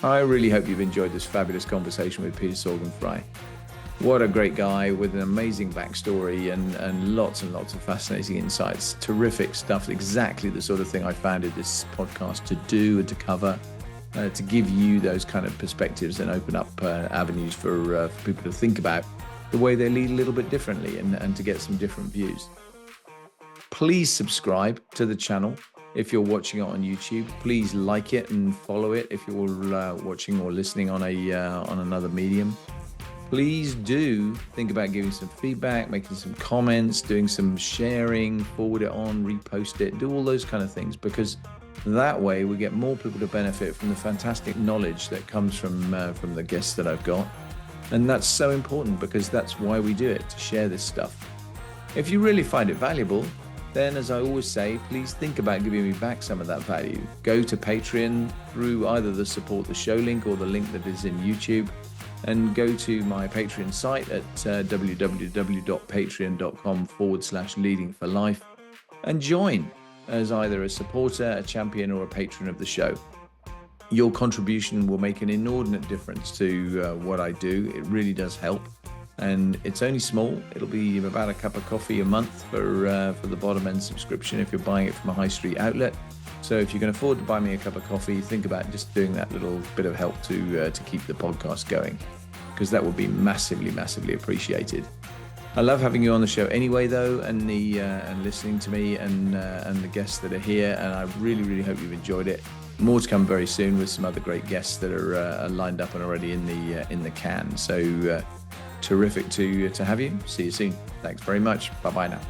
I really hope you've enjoyed this fabulous conversation with Peter Sorgenfrei. What a great guy with an amazing backstory and lots of fascinating insights. Terrific stuff. Exactly the sort of thing I founded this podcast to do and to cover, to give you those kind of perspectives and open up avenues for people to think about the way they lead a little bit differently and to get some different views. Please subscribe to the channel. If you're watching it on YouTube, please like it and follow it. If you're watching or listening on another medium, please do think about giving some feedback, making some comments, doing some sharing, forward it on, repost it, do all those kind of things, because that way we get more people to benefit from the fantastic knowledge that comes from the guests that I've got. And that's so important because that's why we do it, to share this stuff. If you really find it valuable, then as I always say, please think about giving me back some of that value. Go to Patreon through either the support the show link or the link that is in YouTube, and go to my Patreon site at www.patreon.com/leadingforlife and join as either a supporter, a champion, or a patron of the show. Your contribution will make an inordinate difference to what I do. It really does help. And it's only small. It'll be about a cup of coffee a month for the bottom end subscription if you're buying it from a high street outlet. So if you can afford to buy me a cup of coffee, think about just doing that little bit of help to keep the podcast going, because that would be massively appreciated. I love having you on the show anyway, though, and listening to me and the guests that are here. And I really hope you've enjoyed it. More to come very soon with some other great guests that are lined up and already in the can. So terrific to have you. See you soon. Thanks very much. Bye now.